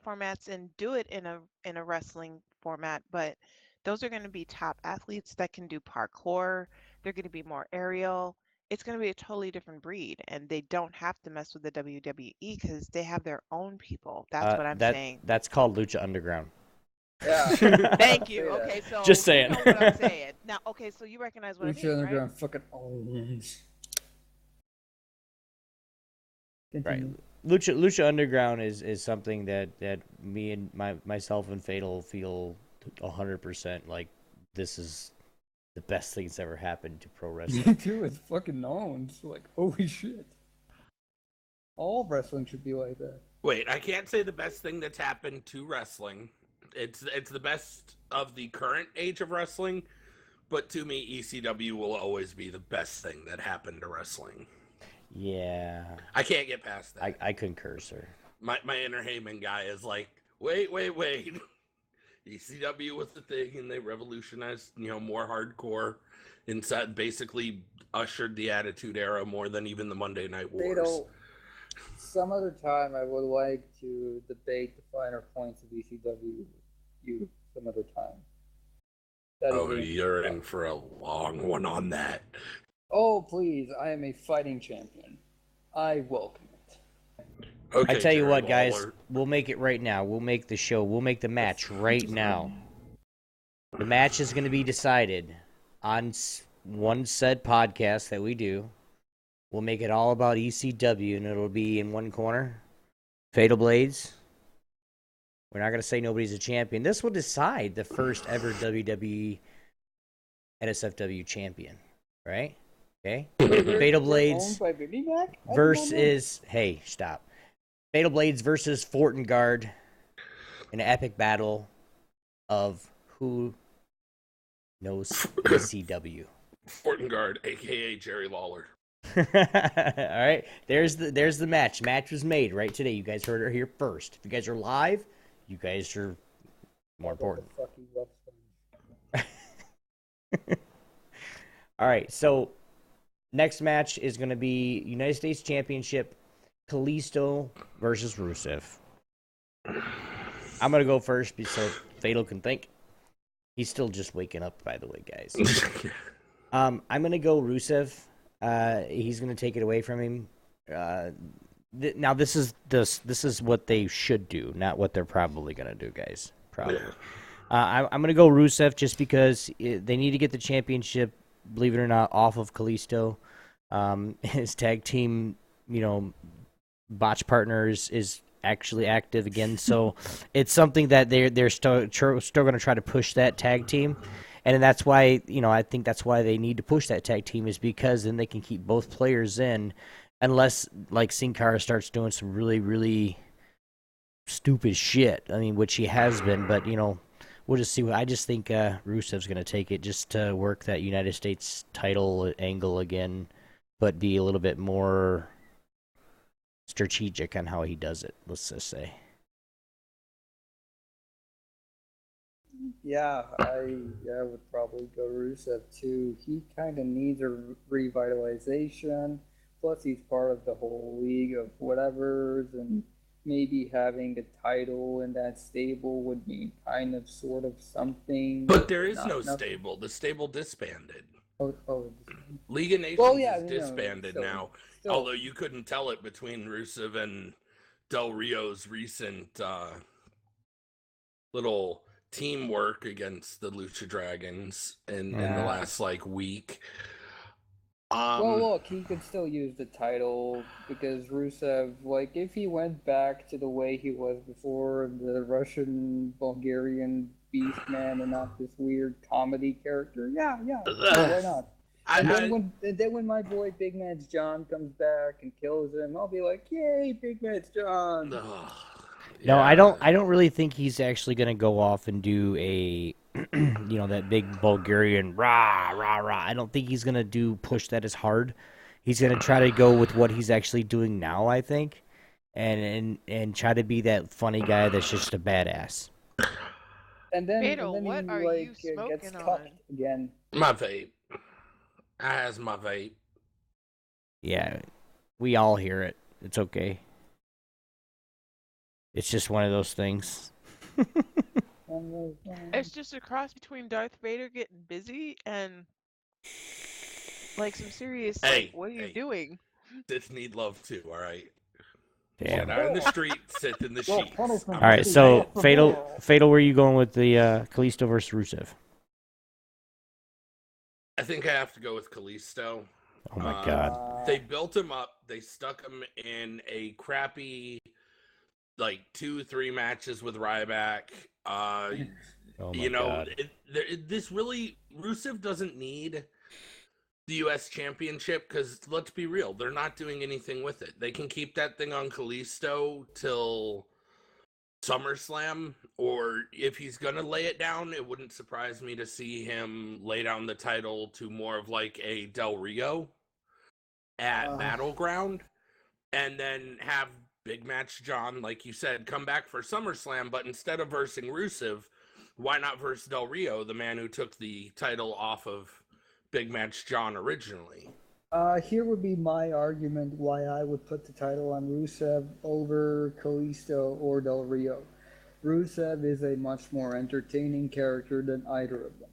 formats and do it in a wrestling format. But those are going to be top athletes that can do parkour. They're going to be more aerial. It's going to be a totally different breed, and they don't have to mess with the WWE because they have their own people. That's what I'm saying. That's called Lucha Underground. Yeah. Thank Say you. that. Okay, so Just saying. you know what I'm saying. Now, okay, so you recognize what I Lucha mean, right? Underground fucking owns. Right. Continue. Lucha Underground is something that me and myself and Fatal feel 100% like this is the best thing that's ever happened to pro wrestling. Dude, it's fucking known. It's like, holy shit. All wrestling should be like that. wait, I can't say the best thing that's happened to wrestling. It's the best of the current age of wrestling, but to me, ECW will always be the best thing that happened to wrestling. Yeah, I can't get past that. I concur, sir. My inner Heyman guy is like, wait. ECW was the thing, and they revolutionized, more hardcore, and basically ushered the Attitude Era more than even the Monday Night Wars. Fatal. Some other time, I would like to debate the finer points of ECW you some other time. You're in for a long one on that. Oh, please. I am a fighting champion. I welcome it. Okay, I tell you Jerry what, guys, Lawler. we'll make it right now. We'll make the show. We'll make the match right now. The match is going to be decided on one said podcast that we do. We'll make it all about ECW, and it'll be in one corner. Fatal Blades. We're not going to say nobody's a champion. This will decide the first ever WWE NSFW champion, right? Okay? Fatal Blades versus... Hey, stop. Fatal Blades versus Fortengard in an epic battle of who knows ECW. Fortengard, a.k.a. Jerry Lawler. All right, there's the match. Match was made right today. You guys heard it here first. If you guys are live, you guys are more important. All right, so next match is going to be United States Championship, Kalisto versus Rusev. I'm going to go first so Fatal can think. He's still just waking up, by the way, guys. I'm going to go Rusev. He's going to take it away from him. Now, this is what they should do, not what they're probably going to do, guys. Probably. I'm going to go Rusev just because they need to get the championship, believe it or not, off of Kalisto. His tag team, botch partners is actually active again, so it's something that they're still going to try to push that tag team, and that's why I think that's why they need to push that tag team is because then they can keep both players in, unless like Sin Cara starts doing some really really stupid shit. I mean, which he has been, but we'll just see. I just think Rusev's going to take it just to work that United States title angle again, but be a little bit more strategic on how he does it, let's just say. Yeah, I would probably go Rusev too. He kind of needs a revitalization. Plus, he's part of the whole league of whatevers, and maybe having the title in that stable would mean kind of sort of something. But there is no stable. The stable disbanded. Oh. League of Nations is is disbanded now. Although you couldn't tell it between Rusev and Del Rio's recent little teamwork against the Lucha Dragons in the last week. Well, look, he could still use the title because Rusev, if he went back to the way he was before, the Russian Bulgarian Beastman and not this weird comedy character, yeah, why not? And then when my boy Big Man's John comes back and kills him, I'll be like, yay, Big Man's John. No, I don't really think he's actually going to go off and do a that big Bulgarian rah rah rah. I don't think he's gonna push that as hard. He's gonna try to go with what he's actually doing now, I think, and try to be that funny guy that's just a badass. And then Fatal, he what are like you gets smoking cucked on? again. My vape. I has my vape. Yeah, we all hear it. It's okay. It's just one of those things. It's just a cross between Darth Vader getting busy and like some serious Hey, what are you doing? This need love too, all right? Damn. Get out in the street, sit in the Well, sheets. punishment All right, is so not for Fatal, more. where are you going with the Kalisto versus Rusev? I think I have to go with Kalisto. Oh my god. They built him up. They stuck him in a crappy, like 2-3 matches with Ryback. Oh my You know, god. this really Rusev doesn't need the U.S. Championship because let's be real, they're not doing anything with it. They can keep that thing on Kalisto till SummerSlam, or if he's gonna lay it down, it wouldn't surprise me to see him lay down the title to more of like a Del Rio at Battleground, and then have Big Match John, like you said, come back for SummerSlam, but instead of versing Rusev, why not verse Del Rio, the man who took the title off of Big Match John originally? Here would be my argument why I would put the title on Rusev over Kalisto or Del Rio. Rusev is a much more entertaining character than either of them.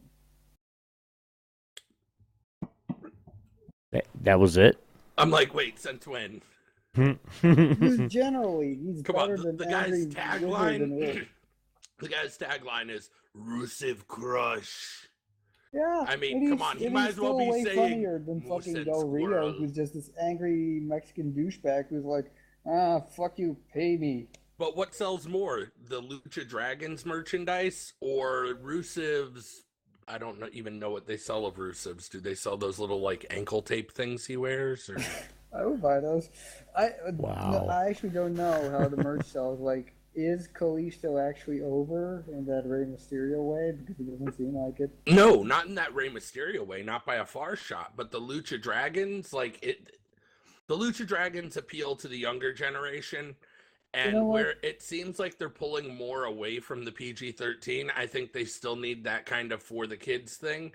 That was it? I'm like, wait, since when? He's generally, he's Come better on, than the guy's every wizard in the world. the guy's tagline is Rusev Crush. Yeah, I mean, and come on, he might as well still be way saying funnier than Moose fucking and Del Rio, Squirrel. who's just this angry Mexican douchebag who's like, fuck you, pay me. But what sells more, the Lucha Dragons merchandise or Rusev's? I don't even know what they sell of Rusev's. Do they sell those little like ankle tape things he wears? Or... I would buy those. Wow. No, I actually don't know how the merch sells. Like, is Kalisto actually over in that Rey Mysterio way? Because it doesn't seem like it. No, not in that Rey Mysterio way, not by a far shot. But the Lucha Dragons, like it, the Lucha Dragons appeal to the younger generation. And You know what? where it seems like they're pulling more away from the PG-13, I think they still need that kind of for the kids thing.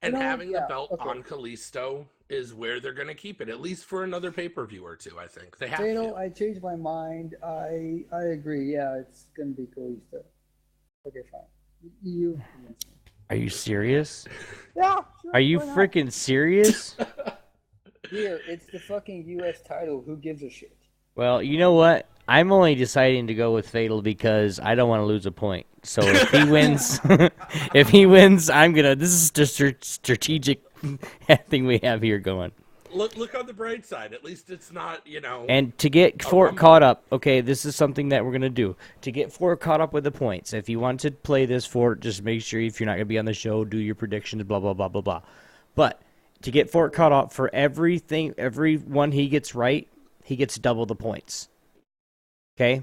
And You know what? having Yeah, the belt okay. on Kalisto is where they're going to keep it, at least for another pay-per-view or two, I think. They have Fatal, to. I changed my mind. I agree. Yeah, it's gonna be Kalisto. Okay, fine. You. Are you serious? Yeah. Sure, Are you why not? freaking serious? Here, it's the fucking U.S. title. Who gives a shit? Well, you know what? I'm only deciding to go with Fatal because I don't want to lose a point. So if he wins, I'm gonna. This is the strategic thing we have here going. Look on the bright side. At least it's not, you know. And to get Fort caught up, okay, this is something that we're gonna do. To get Fort caught up with the points. If you want to play this Fort, just make sure if you're not gonna be on the show, do your predictions, blah blah blah blah blah. But to get Fort caught up for every one he gets right, he gets double the points. Okay,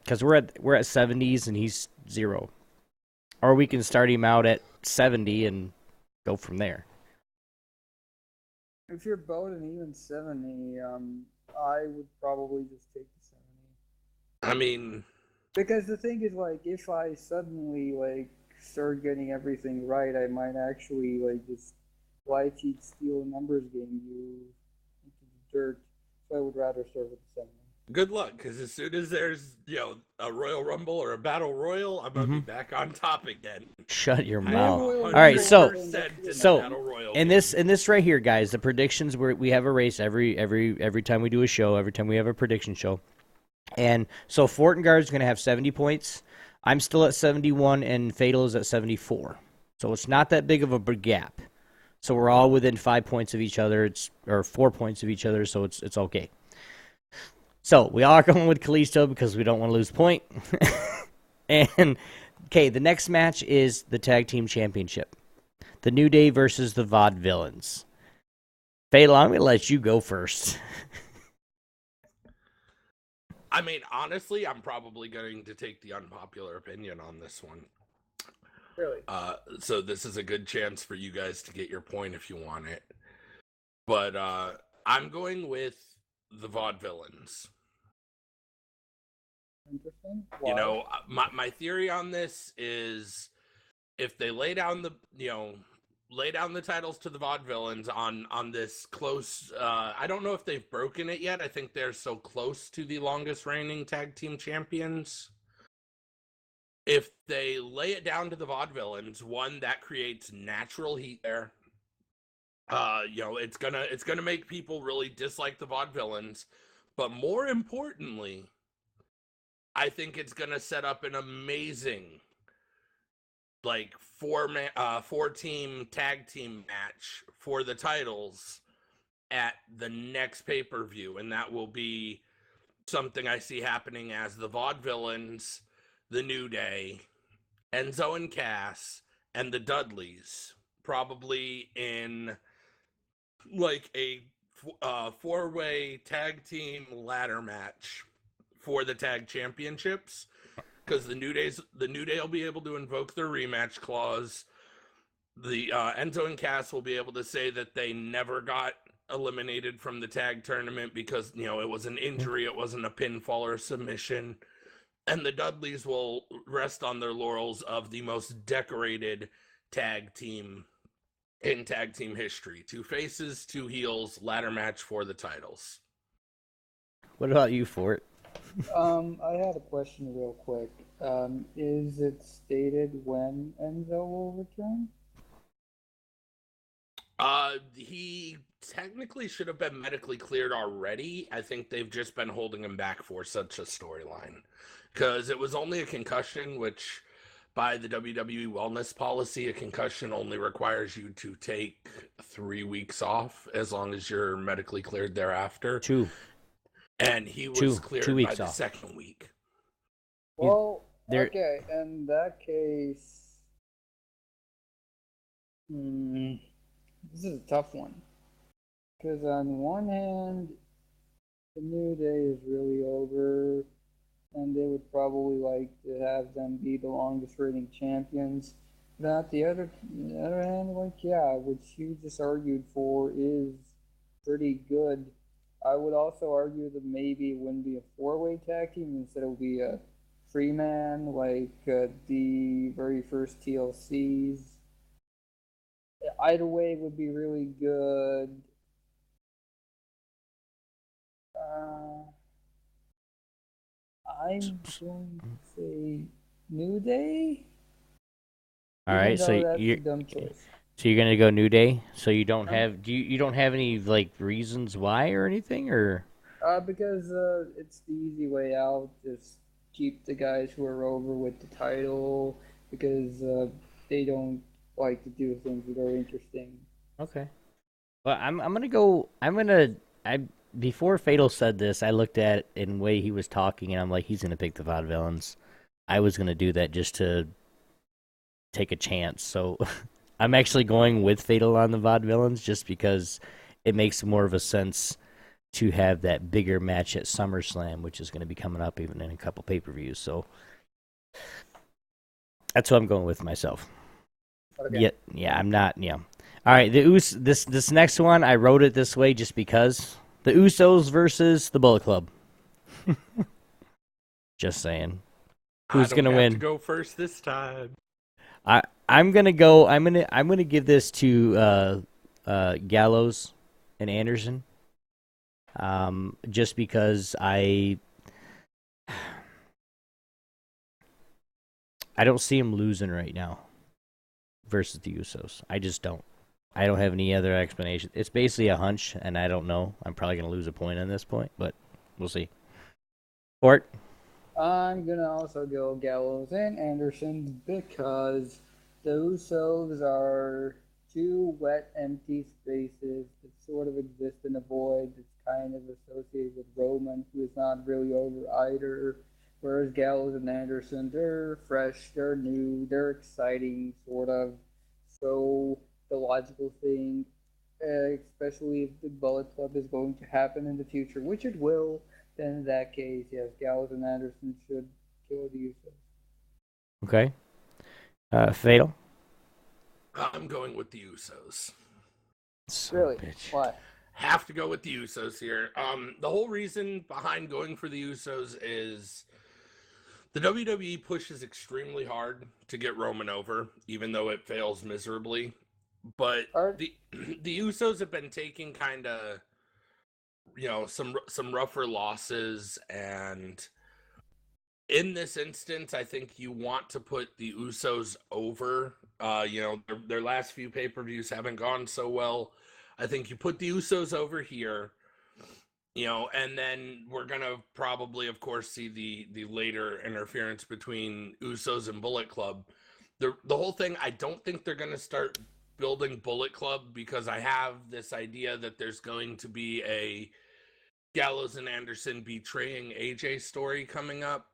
because we're at 70s and he's 0, or we can start him out at 70 and go from there. If you're both an even 70, I would probably just take the 70. I mean, Because the thing is, like, if I suddenly, like, start getting everything right, I might actually, like, just white cheat steal a numbers game you into the dirt. So I would rather start with the 70. good luck, because as soon as there's, you know, a Royal Rumble or a Battle Royal, I'm gonna be back on top again. Shut your I am mouth. All right, so 100% in the so Battle Royal in game. this right here, guys, the predictions we have a race every time we do a show, every time we have a prediction show, and so Fortengard is going to have 70 points. I'm still at 71, and Fatal is at 74. So it's not that big of a big gap. So we're all within 5 points of each other. Or 4 points of each other. So it's okay. So we all are going with Kalisto because we don't want to lose point. And okay, the next match is the Tag Team Championship. The New Day versus the Vaudevillains. Fatal, I'm going to let you go first. I mean, honestly, I'm probably going to take the unpopular opinion on this one. Really? So this is a good chance for you guys to get your point if you want it. But I'm going with the Vaudevillains. Interesting. You Why? know, my theory on this is if they lay down the titles to the Vaudevillains on this close. I don't know if they've broken it yet. I think they're so close to the longest reigning tag team champions. If they lay it down to the Vaudevillains, one, that creates natural heat there. It's gonna make people really dislike the Vaudevillains, but more importantly, I think it's gonna set up an amazing like four team tag team match for the titles at the next pay-per-view, and that will be something I see happening as the Vaudevillains, the New Day, Enzo and Cass, and the Dudleys, probably in like a four-way tag team ladder match for the tag championships, because the New Day will be able to invoke their rematch clause. The Enzo and Cass will be able to say that they never got eliminated from the tag tournament because it was an injury, it wasn't a pinfall or a submission. And the Dudleys will rest on their laurels of the most decorated tag team in tag team history. 2 faces, 2 heels, ladder match for the titles. What about you, Fort? I had a question real quick. Is it stated when Enzo will return? He technically should have been medically cleared already. I think they've just been holding him back for such a storyline. Because it was only a concussion, which by the WWE wellness policy, a concussion only requires you to take 3 weeks off as long as you're medically cleared thereafter. 2. And he was cleared 2 weeks by the off. second week. Well, okay, in that case, this is a tough one. Because on one hand, the New Day is really over, and they would probably like to have them be the longest reigning champions. But on the other hand, what you just argued for is pretty good. I would also argue that maybe it wouldn't be a four-way tag team, instead it would be a three-man, like the very first TLCs. Either way would be really good. I'm going to say New Day. All right, so that's you're a dumb choice. So you're gonna go New Day. So you don't have you don't have any like reasons why or anything, or? Because it's the easy way out. Just keep the guys who are over with the title, because they don't like to do things that are interesting. Okay. Well, I'm gonna go. Before Fatal said this, I looked at it in the way he was talking, and I'm like, he's gonna pick the Vaudevillains. I was gonna do that just to take a chance. So I'm actually going with Fatal on the Vaudevillains just because it makes more of a sense to have that bigger match at SummerSlam, which is going to be coming up even in a couple pay-per-views. So that's what I'm going with myself. Okay. Yeah, I'm not. Yeah. All right, this next one, I wrote it this way just because the Usos versus the Bullet Club. Just saying. Who's gonna win? To go first this time. I'm gonna go. I'm gonna give this to Gallows and Anderson. Just because I don't see him losing right now versus the Usos. I just don't. I don't have any other explanation. It's basically a hunch, and I don't know. I'm probably gonna lose a point on this point, but we'll see. Fort? I'm gonna also go Gallows and Anderson because the Usos are 2 wet, empty spaces that sort of exist in a void that's kind of associated with Roman, who is not really over either. Whereas Gallows and Anderson, they're fresh, they're new, they're exciting, sort of. So the logical thing, especially if the Bullet Club is going to happen in the future, which it will, then in that case, yes, Gallows and Anderson should kill the Usos. Okay. Fatal. I'm going with the Usos. Really? Why? Have to go with the Usos here. The whole reason behind going for the Usos is the WWE pushes extremely hard to get Roman over, even though it fails miserably. But the Usos have been taking kind of, some rougher losses, and in this instance, I think you want to put the Usos over. Their last few pay-per-views haven't gone so well. I think you put the Usos over here, and then we're going to probably, of course, see the later interference between Usos and Bullet Club. The whole thing, I don't think they're going to start building Bullet Club, because I have this idea that there's going to be a Gallows and Anderson betraying AJ story coming up.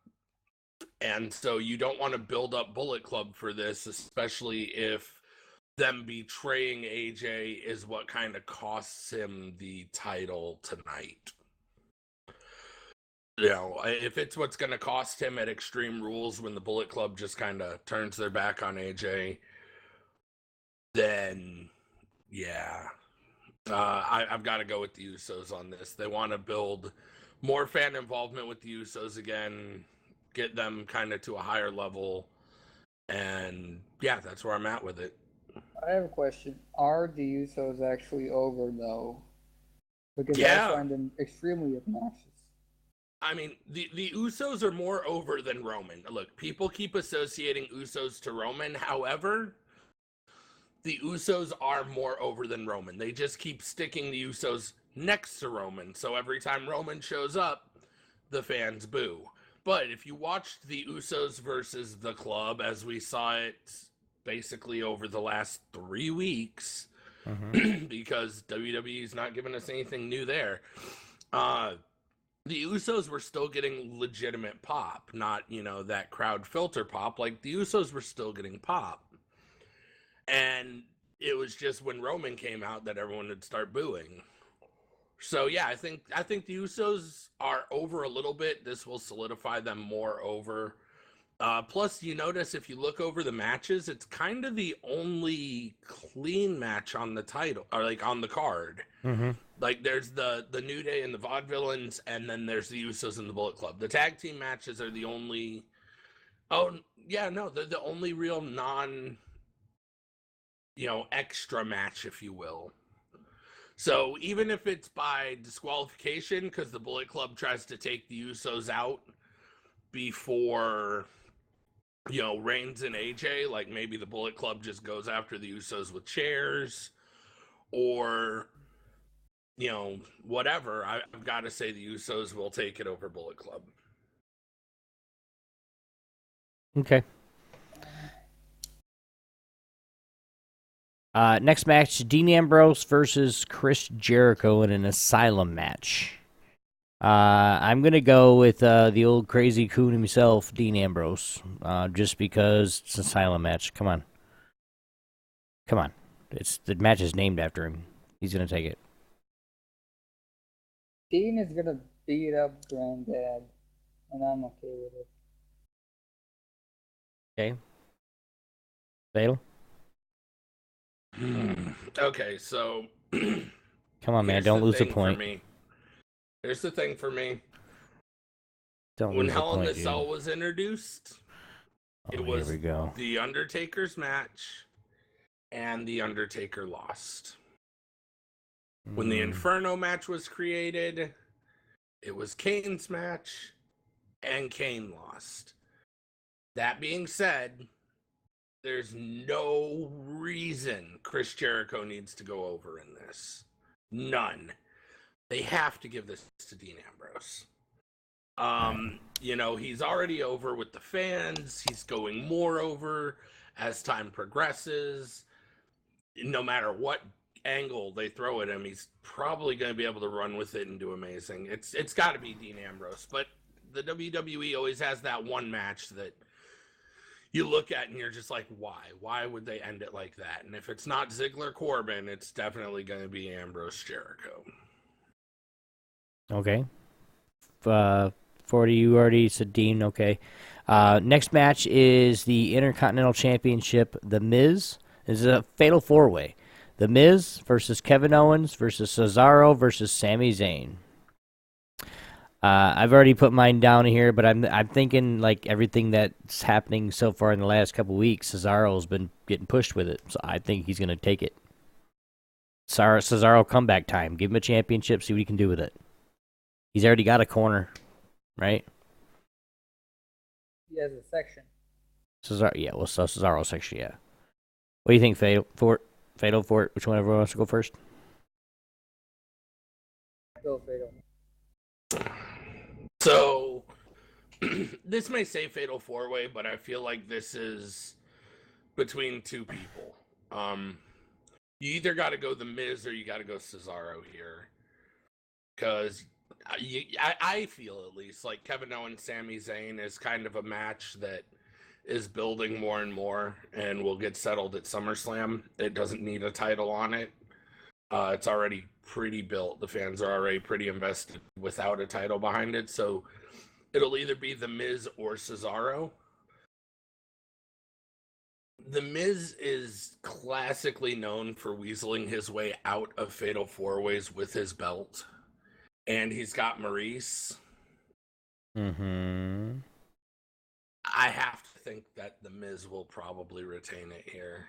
And so you don't want to build up Bullet Club for this, especially if them betraying AJ is what kind of costs him the title tonight. If it's what's going to cost him at Extreme Rules when the Bullet Club just kind of turns their back on AJ, then yeah, I've got to go with the Usos on this. They want to build more fan involvement with the Usos again, get them kind of to a higher level, and yeah, that's where I'm at with it. I have a question. Are the Usos actually over, though? Because Yeah. I find them extremely obnoxious. I mean, the Usos are more over than Roman. Look, people keep associating Usos to Roman. However, the Usos are more over than Roman. They just keep sticking the Usos next to Roman. So every time Roman shows up, the fans boo. But if you watched the Usos versus the Club, as we saw it basically over the last 3 weeks, because WWE is not giving us anything new there, the Usos were still getting legitimate pop, not, that crowd filter pop. Like, the Usos were still getting pop. And it was just when Roman came out that everyone would start booing. So yeah, I think the Usos are over a little bit. This will solidify them more over. Plus, you notice if you look over the matches, it's kind of the only clean match on the title, or like on the card. Like, there's the New Day and the Vaudevillains, and then there's the Usos and the Bullet Club. The tag team matches are the only. Oh yeah, no, they're the only real non. Extra match, if you will. So even if it's by disqualification, because the Bullet Club tries to take the Usos out before, Reigns and AJ, like maybe the Bullet Club just goes after the Usos with chairs, or, whatever, I've got to say the Usos will take it over Bullet Club. Okay. Next match, Dean Ambrose versus Chris Jericho in an Asylum match. I'm going to go with the old crazy coon himself, Dean Ambrose, just because it's an Asylum match. Come on. The match is named after him. He's going to take it. Dean is going to beat up Granddad, and I'm okay with it. Okay. Fatal? Okay, so come on, man, don't lose the point. Here's the thing for me. When Hell in the Cell was introduced, it was the Undertaker's match, and the Undertaker lost. When the Inferno match was created, it was Kane's match, and Kane lost. That being said, there's no reason Chris Jericho needs to go over in this. None. They have to give this to Dean Ambrose. He's already over with the fans. He's going more over as time progresses. No matter what angle they throw at him, he's probably going to be able to run with it and do amazing. It's got to be Dean Ambrose. But the WWE always has that one match that you look at and you're just like, why? Why would they end it like that? And if it's not Ziggler Corbin, it's definitely going to be Ambrose Jericho. Okay. 40, you already said Dean. Okay. Next match is the Intercontinental Championship. The Miz. This is a fatal four-way. The Miz versus Kevin Owens versus Cesaro versus Sami Zayn. I've already put mine down here, but I'm thinking like everything that's happening so far in the last couple weeks, Cesaro's been getting pushed with it, so I think he's gonna take it. Cesaro comeback time. Give him a championship, see what he can do with it. He's already got a corner, right? He has a section. Cesaro, yeah. Well, so Cesaro section, yeah. What do you think, Fatal Fort? Which one everyone wants to go first? Go Fatal. So, this may say Fatal 4-Way, but I feel like this is between two people. You either got to go The Miz or you got to go Cesaro here. Because I feel, at least, like Kevin Owens, Sami Zayn is kind of a match that is building more and more and will get settled at SummerSlam. It doesn't need a title on it. It's already pretty built. The fans are already pretty invested without a title behind it. So it'll either be The Miz or Cesaro. The Miz is classically known for weaseling his way out of Fatal 4-Ways with his belt. And he's got Maurice. Mm-hmm. I have to think that The Miz will probably retain it here.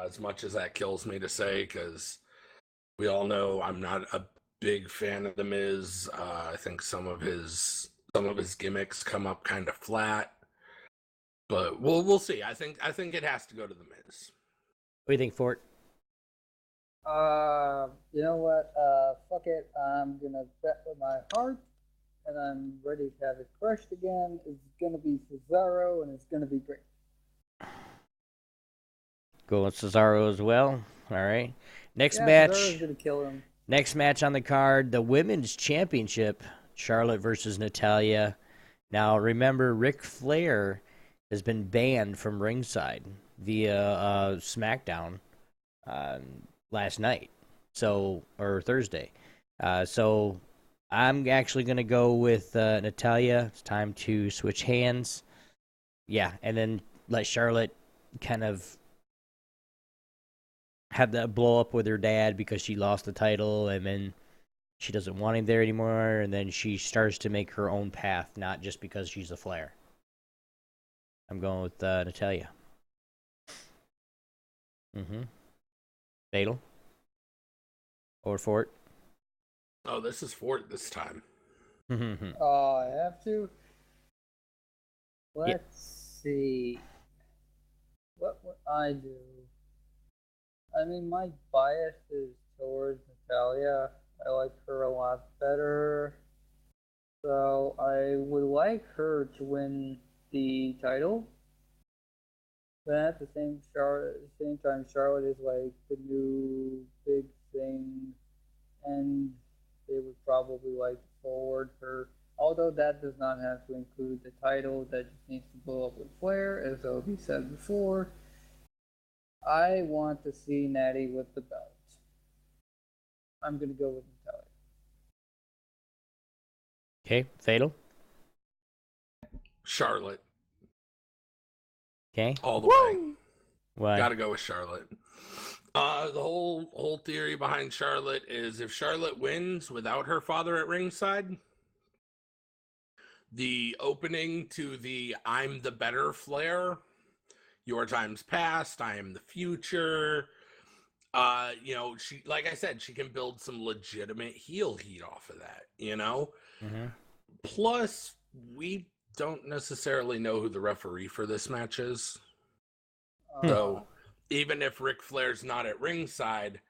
As much as that kills me to say, because we all know I'm not a big fan of The Miz. I think some of his gimmicks come up kind of flat. But we'll see. I think it has to go to The Miz. What do you think, Fort? You know what? Fuck it. I'm gonna bet with my heart, and I'm ready to have it crushed again. It's gonna be Cesaro, and it's gonna be great. Go with Cesaro as well. All right. Next Yeah, match. Cesaro's gonna kill him. Next match on the card, the Women's Championship, Charlotte versus Natalya. Now, remember, Ric Flair has been banned from ringside via SmackDown last night, or Thursday. So I'm actually going to go with Natalya. It's time to switch hands. Yeah, and then let Charlotte kind of have that blow up with her dad because she lost the title, and then she doesn't want him there anymore, and then she starts to make her own path, not just because she's a Flair. I'm going with Natalya. Mm-hmm. Fatal? Or Fort? Oh, this is Fort this time. Oh, I have to. Let's see. What would I do? I mean, my bias is towards Natalya. I like her a lot better. So I would like her to win the title. But at the same time, Charlotte is like the new big thing, and they would probably like to forward her. Although that does not have to include the title, that just needs to blow up with Flair, as Obi said before. I want to see Natty with the belt. I'm gonna go with Natalya. Okay, Fatal? Charlotte. Okay. All the way. Why? Gotta go with Charlotte. The whole theory behind Charlotte is if Charlotte wins without her father at ringside, the opening to the I'm the better Flair, your time's past, I am the future. She, like I said, she can build some legitimate heel heat off of that, Mm-hmm. Plus, we don't necessarily know who the referee for this match is. So, even if Ric Flair's not at ringside,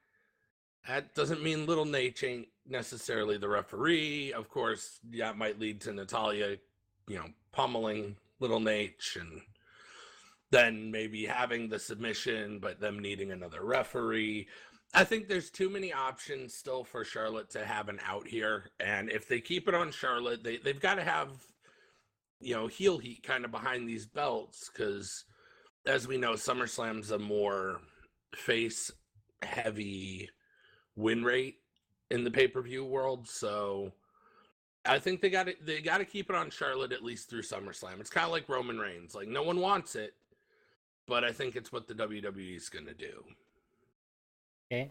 that doesn't mean Little Nate ain't necessarily the referee. Of course, that might lead to Natalya, pummeling Little Nate and then maybe having the submission, but them needing another referee. I think there's too many options still for Charlotte to have an out here. And if they keep it on Charlotte, they've got to have, heel heat kind of behind these belts. Because as we know, SummerSlam's a more face-heavy win rate in the pay-per-view world. So I think they got to keep it on Charlotte at least through SummerSlam. It's kind of like Roman Reigns. Like, no one wants it, but I think it's what the WWE is going to do. Okay.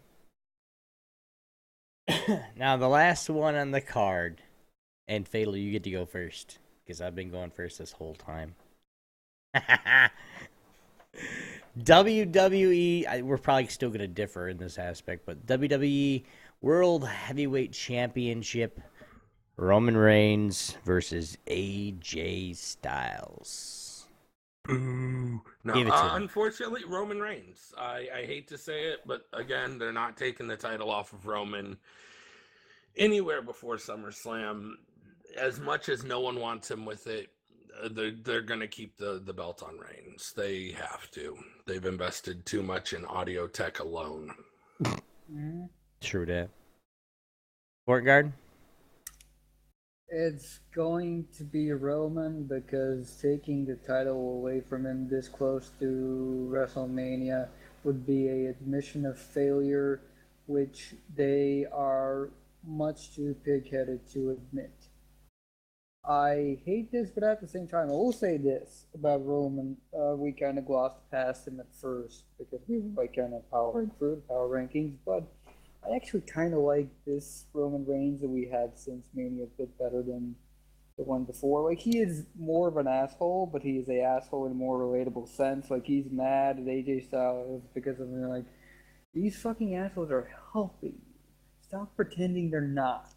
Now, the last one on the card, and Fatal, you get to go first, because I've been going first this whole time. WWE, we're probably still going to differ in this aspect, but WWE World Heavyweight Championship, Roman Reigns versus AJ Styles. Ooh. No, Give it to me. unfortunately, Roman Reigns. I hate to say it, but again, they're not taking the title off of Roman anywhere before SummerSlam. As much as no one wants him with it, they're going to keep the belt on Reigns. They have to. They've invested too much in audio tech alone. True that. Fortengard? It's going to be Roman because taking the title away from him this close to WrestleMania would be an admission of failure, which they are much too pig-headed to admit. I hate this, but at the same time, I will say this about Roman. We kind of glossed past him at first because we were like kind of powering through the power rankings, but I actually kind of like this Roman Reigns that we had since Mania a bit better than the one before. Like, he is more of an asshole, but he is a asshole in a more relatable sense. Like, he's mad at AJ Styles because of, like, these fucking assholes are helping you. Stop pretending they're not.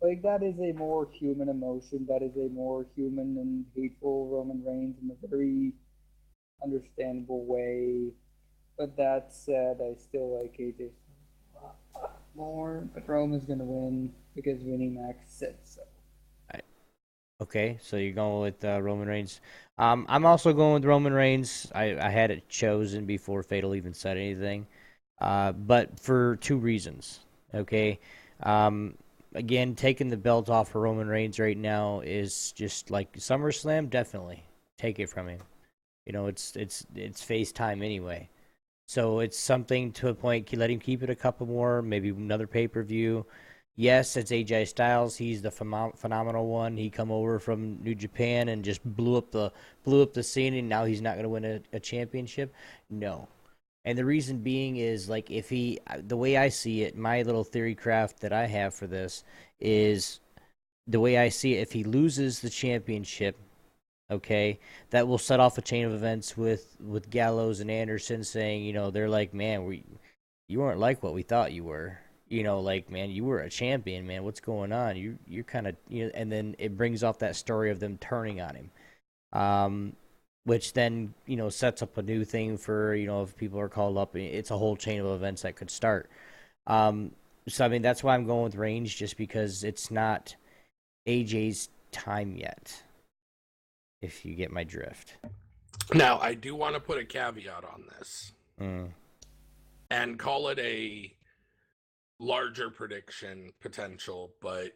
Like, that is a more human emotion. That is a more human and hateful Roman Reigns in a very understandable way. But that said, I still like AJ more, but Roman's gonna win because Vinnie Mac said so. Okay, so you're going with Roman Reigns. I'm also going with Roman Reigns. I had it chosen before Fatal even said anything, but for two reasons. Okay, again, taking the belt off for Roman Reigns right now is just like SummerSlam. Definitely take it from him. You know, it's FaceTime anyway. So it's something to a point. Let him keep it a couple more, maybe another pay-per-view. Yes, it's AJ Styles. He's the phenomenal one. He come over from New Japan and just blew up the scene, and now he's not going to win a championship. No, and the reason being is like the way I see it, my little theory craft that I have for this is the way I see it. If he loses the championship, okay, that will set off a chain of events with Gallows and Anderson saying, you know, they're like, man, you weren't like what we thought you were. You know, like, man, you were a champion, man. What's going on? You're kind of, you know, and then it brings off that story of them turning on him, which then, you know, sets up a new thing for, you know, if people are called up, it's a whole chain of events that could start. So I mean, that's why I'm going with Reigns, just because it's not AJ's time yet. If you get my drift. Now, I do want to put a caveat on this Mm. and call it a larger prediction potential, but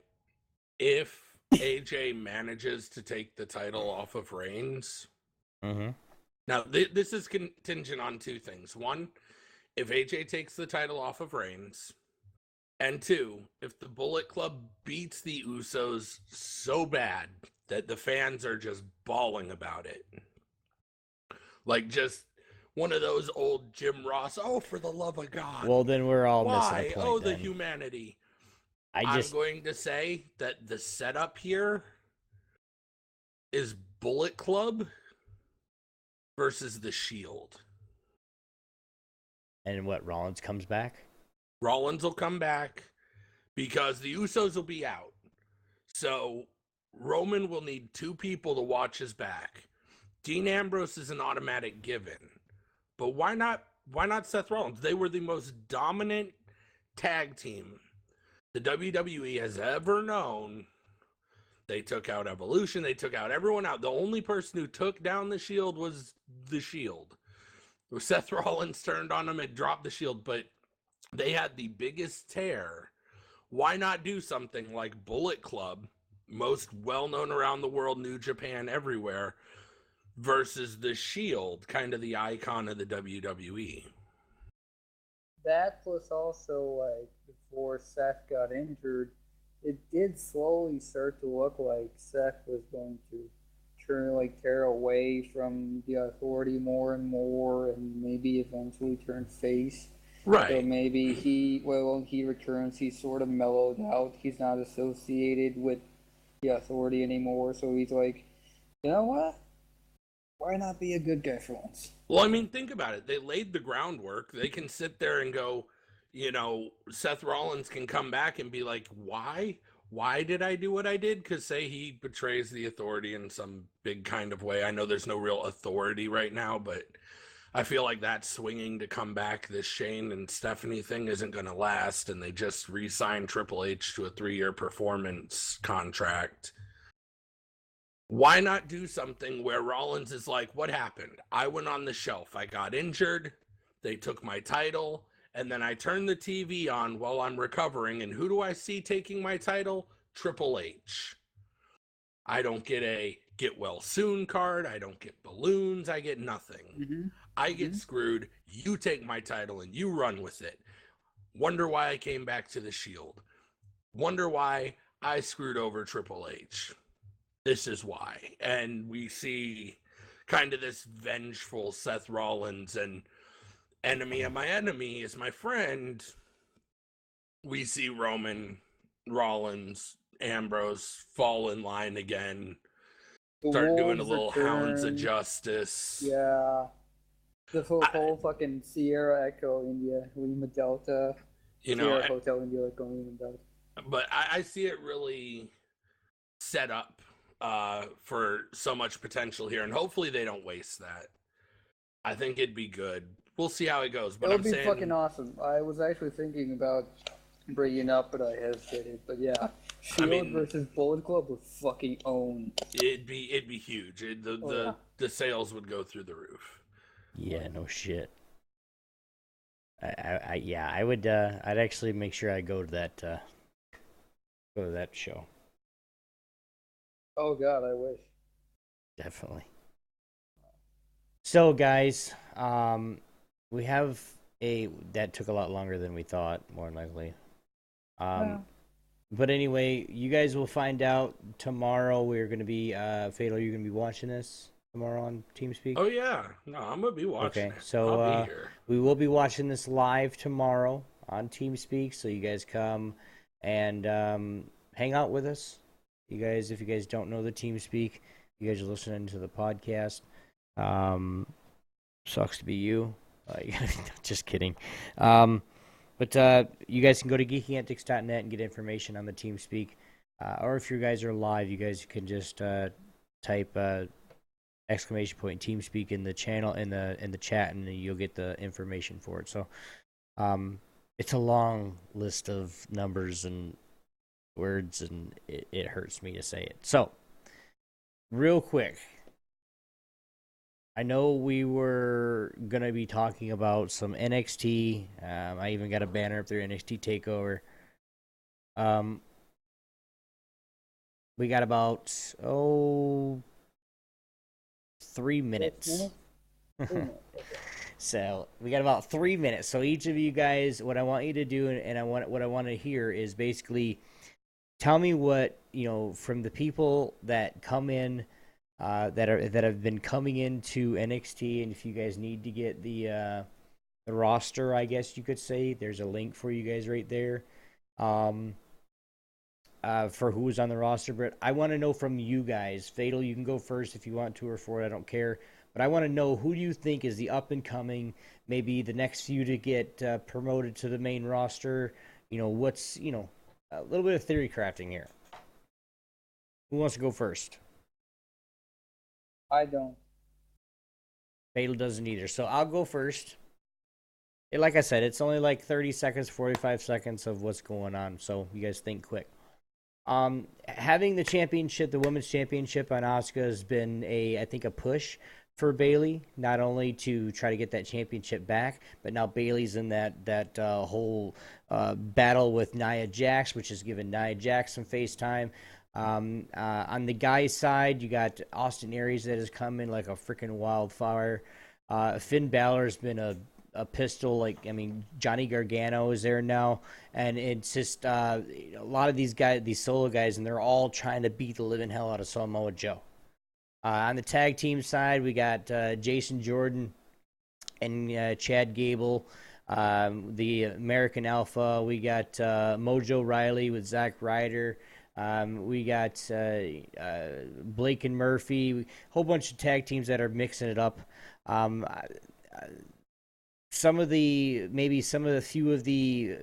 if AJ manages to take the title off of Reigns, now this is contingent on two things. One, if AJ takes the title off of Reigns, and two, if the Bullet Club beats the Usos so bad that the fans are just bawling about it. Like, just one of those old Jim Ross, oh, for the love of God. Well, then we're all missing Why? a point. Oh, then. the humanity. I'm going to say that the setup here is Bullet Club versus the Shield. And what, Rollins comes back? Rollins will come back because the Usos will be out. So Roman will need two people to watch his back. Dean Ambrose is an automatic given. But why not Seth Rollins? They were the most dominant tag team the WWE has ever known. They took out Evolution. They took out everyone out. The only person who took down the Shield was the Shield. Seth Rollins turned on them and dropped the Shield, but they had the biggest tear. Why not do something like Bullet Club, most well-known around the world, New Japan, everywhere, versus the Shield, kind of the icon of the WWE? That plus also, like, before Seth got injured, it did slowly start to look like Seth was going to tear away from the Authority more and more, and maybe eventually turn face. So Right. maybe when he returns, he's sort of mellowed out. He's not associated with the Authority anymore, so he's like, you know what? Why not be a good guy for once? Well, I mean, think about it. They laid the groundwork. They can sit there and go, Seth Rollins can come back and be like, why? Why did I do what I did? Because say he betrays the Authority in some big kind of way. I know there's no real authority right now, but I feel like that swinging to come back, this Shane and Stephanie thing isn't going to last, and they just re-signed Triple H to a 3-year performance contract. Why not do something where Rollins is like, what happened? I went on the shelf. I got injured. They took my title. And then I turned the TV on while I'm recovering. And who do I see taking my title? Triple H. I don't get a get well soon card. I don't get balloons. I get nothing. I get screwed. You take my title and you run with it. Wonder why I came back to the Shield. Wonder why I screwed over Triple H. This is why. And we see kind of this vengeful Seth Rollins and enemy of my enemy is my friend. We see Roman, Rollins, Ambrose fall in line again. Start doing a little Hounds of Justice. Yeah. The whole fucking Sierra Echo India, Lima Delta. Sierra Hotel India, Echo Lima Delta. But I see it really set up for so much potential here, and hopefully they don't waste that. I think it'd be good. We'll see how it goes. But It would be fucking awesome. I was actually thinking about bringing up, but I hesitated. But yeah, Shield versus Bullet Club would fucking own. It'd be huge. The sales would go through the roof. Yeah, no shit. I would. I'd actually make sure I go to that show. Oh God, I wish. Definitely. So, guys, we have that took a lot longer than we thought, more than likely. But anyway, you guys will find out tomorrow. We're going to be, Fatal, you're going to be watching this tomorrow on TeamSpeak? Oh, yeah. No, I'm going to be watching. Okay, so I'll be here. We will be watching this live tomorrow on TeamSpeak, so you guys come and hang out with us. You guys, if you guys don't know the TeamSpeak, you guys are listening to the podcast. Sucks to be you. Just kidding. But you guys can go to geekantics.net and get information on the TeamSpeak. Or if you guys are live, you guys can just type exclamation point TeamSpeak in the channel in the chat, and you'll get the information for it. So it's a long list of numbers and words, and it hurts me to say it. So real quick, I know we were going to be talking about some NXT. I even got a banner up there, NXT TakeOver. We got about, 3 minutes. So we got about 3 minutes. So each of you guys, what I want you to do, and what I want to hear is basically tell me what, from the people that come in, that have been coming into NXT, and if you guys need to get the roster, I guess you could say, there's a link for you guys right there, for who's on the roster. But I want to know from you guys. Fatal, you can go first if you want to, or Ford, I don't care. But I want to know, who do you think is the up and coming, maybe the next few to get promoted to the main roster? What's a little bit of theory crafting here. Who wants to go first? I don't. Fatal doesn't either. So I'll go first. Like I said, it's only like 30 seconds, 45 seconds of what's going on. So you guys think quick. Having the championship, the women's championship on Asuka, has been I think a push for Bayley, not only to try to get that championship back, but now Bayley's in that whole battle with Nia Jax, which has given Nia Jax some face time. On the guys' side, you got Austin Aries that has come in like a freaking wildfire. Finn Balor's been a a pistol. Like, I mean, Johnny Gargano is there now, and it's just a lot of these guys, these solo guys, and they're all trying to beat the living hell out of Samoa Joe. On the tag team side, we got Jason Jordan and Chad Gable. The American Alpha, we got Mojo Riley with Zack Ryder. We got Blake and Murphy, a whole bunch of tag teams that are mixing it up. Some of the few of the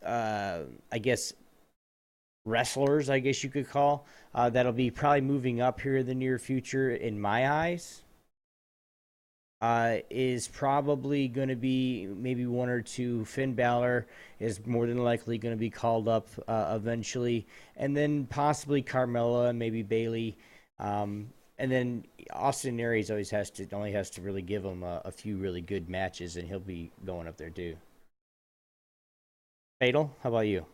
I guess wrestlers, I guess you could call, that'll be probably moving up here in the near future in my eyes. Is probably going to be maybe one or two. Finn Balor is more than likely going to be called up eventually, and then possibly Carmella and maybe Bayley, and then Austin Aries only has to really give him a few really good matches, and he'll be going up there too. Fatal, how about you?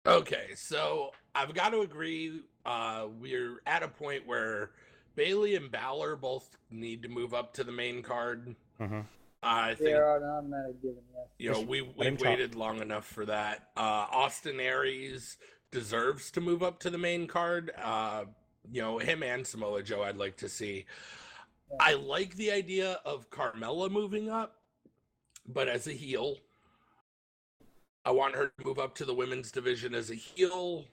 Okay, so I've got to agree. We're at a point where Bailey and Balor both need to move up to the main card. Mm-hmm. I think they are an automatic given, yes. You know, we waited long enough for that. Austin Aries deserves to move up to the main card. You know, him and Samoa Joe I'd like to see. Yeah. I like the idea of Carmella moving up, but as a heel. I want her to move up to the women's division as a heel.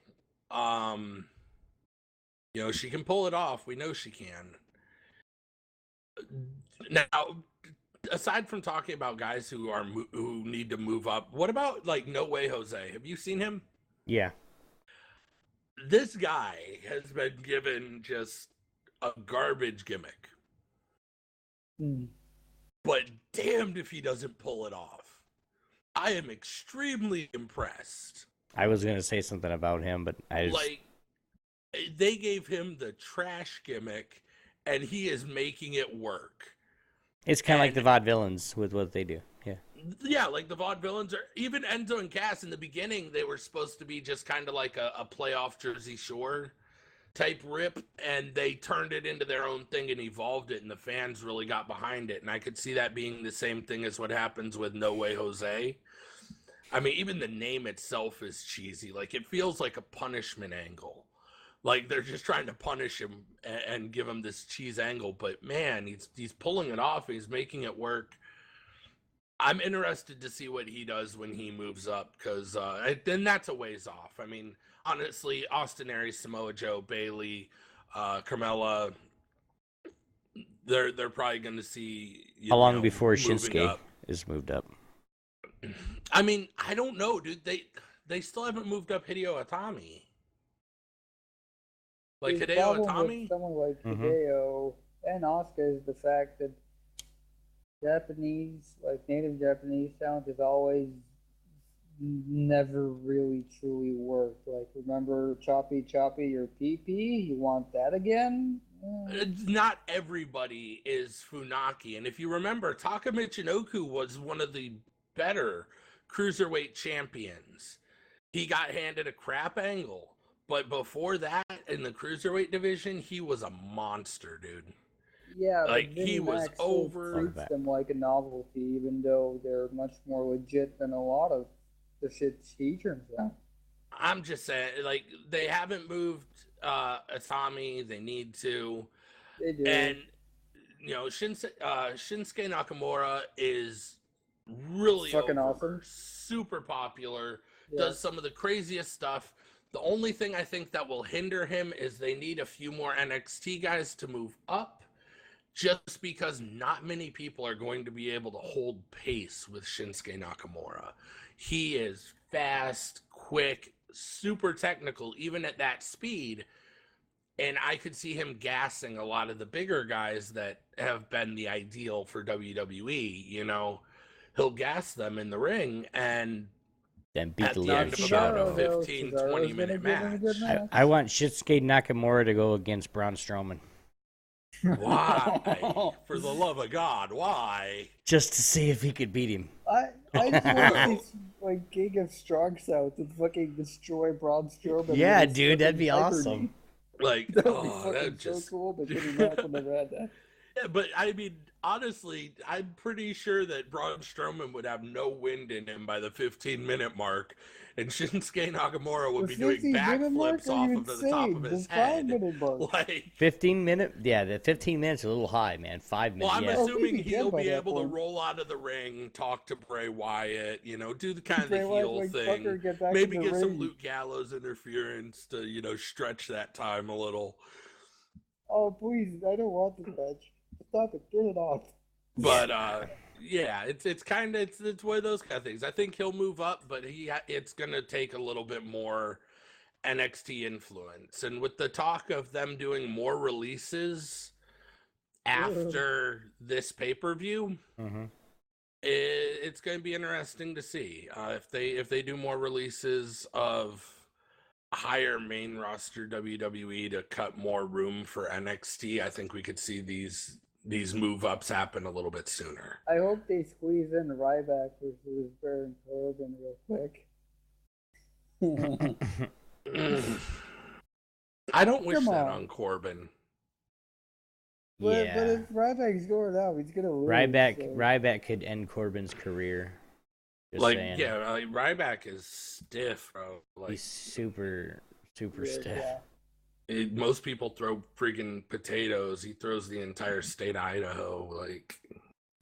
You know, she can pull it off. We know she can. Now, aside from talking about guys who need to move up, what about like No Way Jose? Have you seen him? Yeah. This guy has been given just a garbage gimmick. But damned if he doesn't pull it off. I am extremely impressed. I was going to say something about him, but they gave him the trash gimmick, and he is making it work. It's kind of like the Vaudevillains with what they do. Yeah. Yeah, like the Vaudevillains, or even Enzo and Cass in the beginning, they were supposed to be just kind of like a playoff Jersey Shore type rip, and they turned it into their own thing and evolved it, and the fans really got behind it. And I could see that being the same thing as what happens with No Way Jose. I mean, even the name itself is cheesy. Like, it feels like a punishment angle. Like, they're just trying to punish him and give him this cheese angle. But, man, he's pulling it off. He's making it work. I'm interested to see what he does when he moves up, because then that's a ways off. I mean, honestly, Austin Aries, Samoa Joe, Bayley, Carmella, they're probably going to see... How long before Shinsuke is moved up? I mean, I don't know, dude. They still haven't moved up Hideo Itami. Like Hideo Itami? Someone like Hideo and Asuka is the fact that Japanese, like native Japanese talent, has always never really truly worked. Like, remember Choppy or PP? You want that again? Not everybody is Funaki. And if you remember, Taka Michinoku was one of the better cruiserweight champions. He got handed a crap angle, but before that, in the cruiserweight division, he was a monster, dude. Yeah, like he was over. Treats them like a novelty, even though they're much more legit than a lot of the shit he turns out. I'm just saying, like, they haven't moved Itami. They need to. They do. And you know, Shinsuke Nakamura is really fucking over, awesome, super popular, does some of the craziest stuff. The only thing I think that will hinder him is they need a few more NXT guys to move up, just because not many people are going to be able to hold pace with Shinsuke Nakamura. He is fast, quick, super technical, even at that speed. And I could see him gassing a lot of the bigger guys that have been the ideal for WWE. You know, he'll gas them in the ring and then beat the end of about a 15, 20-minute match. I want Shinsuke Nakamura to go against Braun Strowman. Why? For the love of God, why? Just to see if he could beat him. I just want this like King of Strong South to fucking destroy Braun Strowman. Yeah, dude, that'd be awesome. Like, that would be fucking so cool, but getting back on the red. Yeah, but I mean, honestly, I'm pretty sure that Braun Strowman would have no wind in him by the 15-minute mark, and Shinsuke Nakamura would The be doing 15-minute mark? backflips Are off you of the top of insane? his The head. 5-minute mark. Like, 15 minute? Yeah, the 15 minutes is a little high, man. 5 minutes. well, I'm Yeah. assuming we he'll can by be that able to point. roll out of the ring, talk to Bray Wyatt, do the kind of Bray the Wyatt's heel like, thing, "Fucker, get back maybe in the get some ring." Luke Gallows interference to stretch that time a little. Oh, please, I don't want this match. Stop it, get it off. But yeah, it's kind of it's one of those kind of things. I think he'll move up, but it's gonna take a little bit more NXT influence. And with the talk of them doing more releases after this pay-per-view, Mm-hmm. it's going to be interesting to see if they do more releases of higher main roster WWE to cut more room for NXT. I think we could see these move ups happen a little bit sooner. I hope they squeeze in Ryback versus Baron Corbin real quick. I don't wish Come that on. on Corbin. But Yeah. if Ryback's going out, he's gonna lose. Ryback could end Corbin's career. Just saying. Ryback is stiff, bro. Like, He's super stiff. Yeah. Most people throw freaking potatoes. He throws the entire state of Idaho. Like,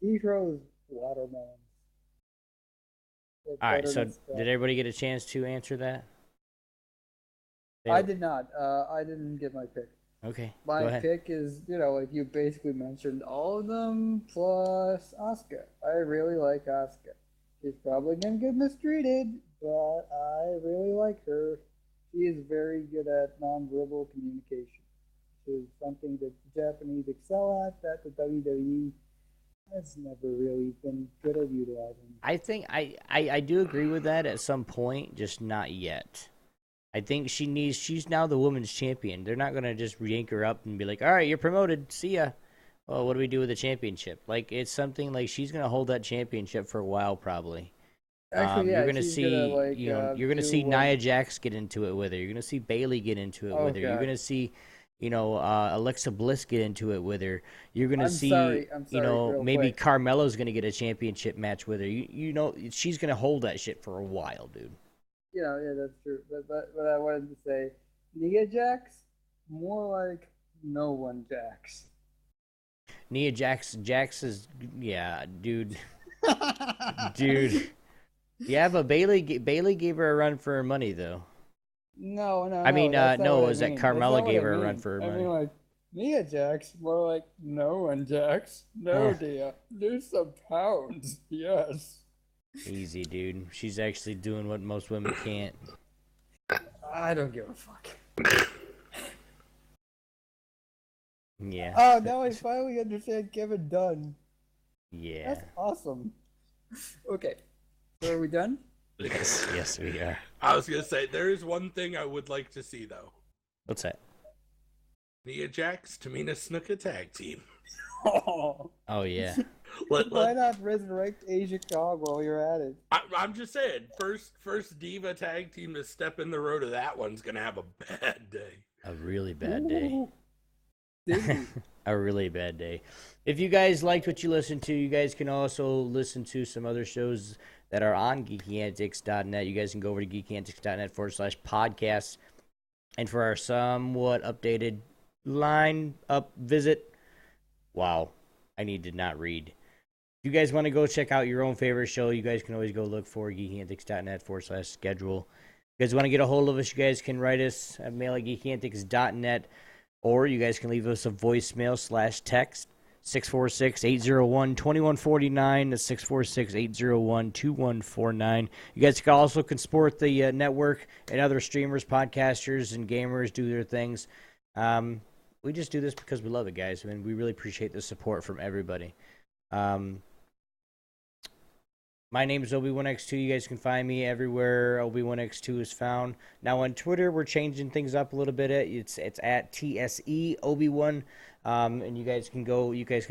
He throws watermelons. All right, so did everybody get a chance to answer that? I did not. I didn't get my pick. Okay, go My ahead. pick is, like you basically mentioned, all of them plus Asuka. I really like Asuka. She's probably gonna get mistreated, but I really like her. She is very good at nonverbal communication, which is something that the Japanese excel at, that the WWE has never really been good at utilizing. I think I do agree with that at some point, just not yet. I think she's now the women's champion. They're not going to just yank her up and be like, all right, you're promoted. See ya. Well, what do we do with the championship? Like, it's something like she's going to hold that championship for a while, probably. Actually, yeah, you're going to she's see, gonna, you're going to see Nia Jax get into it with her. You're going to see Bayley get into it with her. You're Okay. going to see, Alexa Bliss get into it with her. You're going to see, I'm sorry, real maybe quick. Carmelo's going to get a championship match with her. She's going to hold that shit for a while, dude. Yeah, that's true. But I wanted to say, Nia Jax, more like no one Jax. Nia Jax is, yeah, dude. Dude. Yeah, but Bayley gave her a run for her money, though. No. I mean, that's not no, what it was I that mean. Carmella That's not gave what her I a run mean. for her I money. mean, like, Nia Jax, more like no one Jax. No, Nia. Lose some pounds. Yes. Easy, dude. She's actually doing what most women can't. I don't give a fuck. Yeah. Oh, now I finally understand Kevin Dunn. Yeah. That's awesome. Okay. So are we done? Yes, we are. I was gonna say there is one thing I would like to see though. What's that? Nia Jax, Tamina Snuka tag team. Oh. Oh, yeah. Why not resurrect Asia Cog while you're at it? I'm just saying, first diva tag team to step in the road of that one's gonna have a bad day. A really bad day. Ooh. Disney. A really bad day. If you guys liked what you listened to, you guys can also listen to some other shows that are on geekyantics.net. You guys can go over to geekyantics.net/podcast. And for our somewhat updated line-up visit, wow, I need to not read. If you guys want to go check out your own favorite show, you guys can always go look for geekyantics.net/schedule. If you guys want to get a hold of us, you guys can write us at mail at geekyantics.net, or you guys can leave us a voicemail/text, 646-801-2149. That's 646-801-2149. You guys can also support the network and other streamers, podcasters, and gamers do their things. We just do this because we love it, guys. I mean, we really appreciate the support from everybody. My name is Obi1X2. You guys can find me everywhere Obi1X2 is found. Now on Twitter, we're changing things up a little bit. It's at TSE Obi1. And you guys can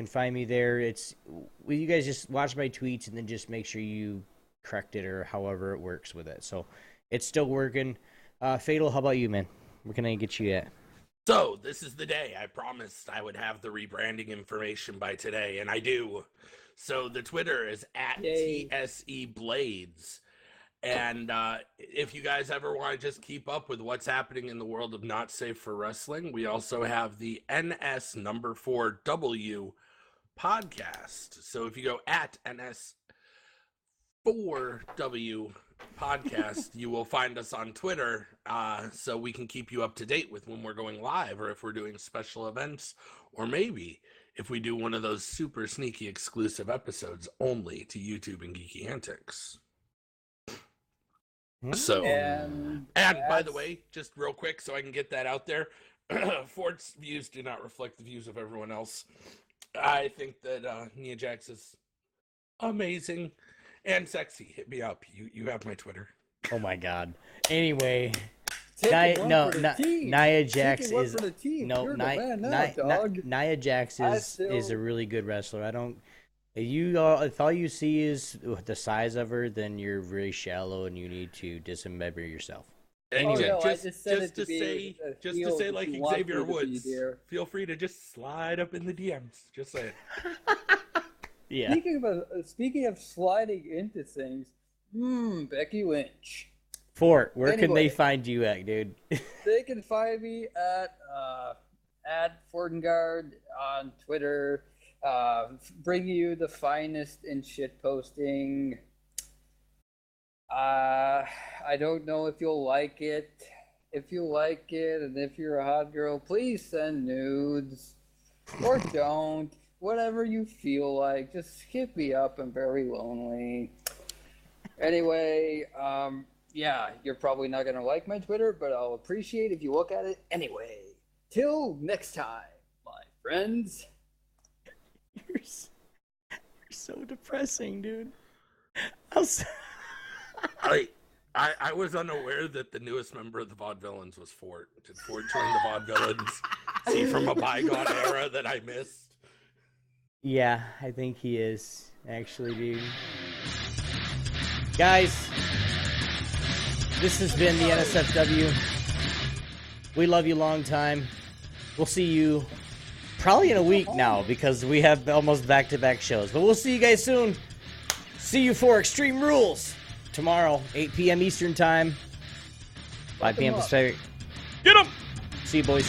find me there. You guys just watch my tweets and then just make sure you correct it or however it works with it. So it's still working. Fatal, how about you, man? Where can I get you at? So, this is the day. I promised I would have the rebranding information by today, and I do. So, the Twitter is at Yay. TSE Blades. And if you guys ever want to just keep up with what's happening in the world of Not Safe for Wrestling, we also have the NS4W podcast. So, if you go at NS4W podcast, you will find us on Twitter, so we can keep you up to date with when we're going live, or if we're doing special events, or maybe if we do one of those super sneaky exclusive episodes only to YouTube and Geeky Antics. So, and by the way, just real quick so I can get that out there, Ford's views do not reflect the views of everyone else. I think that Nia Jax is amazing and sexy. Hit me up. You have my Twitter. Oh my God. Anyway, Nia Jax is Nia Jax is a really good wrestler. If all you see is the size of her, then you're very shallow and you need to dismember yourself. Anyway, just to say, like Xavier Woods, feel free to just slide up in the DMs. Just say it. Yeah. Speaking of sliding into things, Becky Lynch. Fort, where can they find you at, dude? They can find me at Fortengard on Twitter. Bringing you the finest in shit posting. I don't know if you'll like it. If you like it, and if you're a hot girl, please send nudes. Or don't. Whatever you feel like. Just hit me up. I'm very lonely. Anyway, yeah, you're probably not going to like my Twitter, but I'll appreciate if you look at it anyway. Till next time, my friends. You're so depressing, dude. I was unaware that the newest member of the Vaudevillains was Fort. Did Fort join the Vaudevillains? Is he from a bygone era that I missed? Yeah, I think he is, actually, dude. Guys, this has been the NSFW. We love you long time. We'll see you probably in a week now, because we have almost back-to-back shows. But we'll see you guys soon. See you for Extreme Rules tomorrow, 8 p.m. Eastern Time, 5 p.m. Pacific. Get him! See you, boys.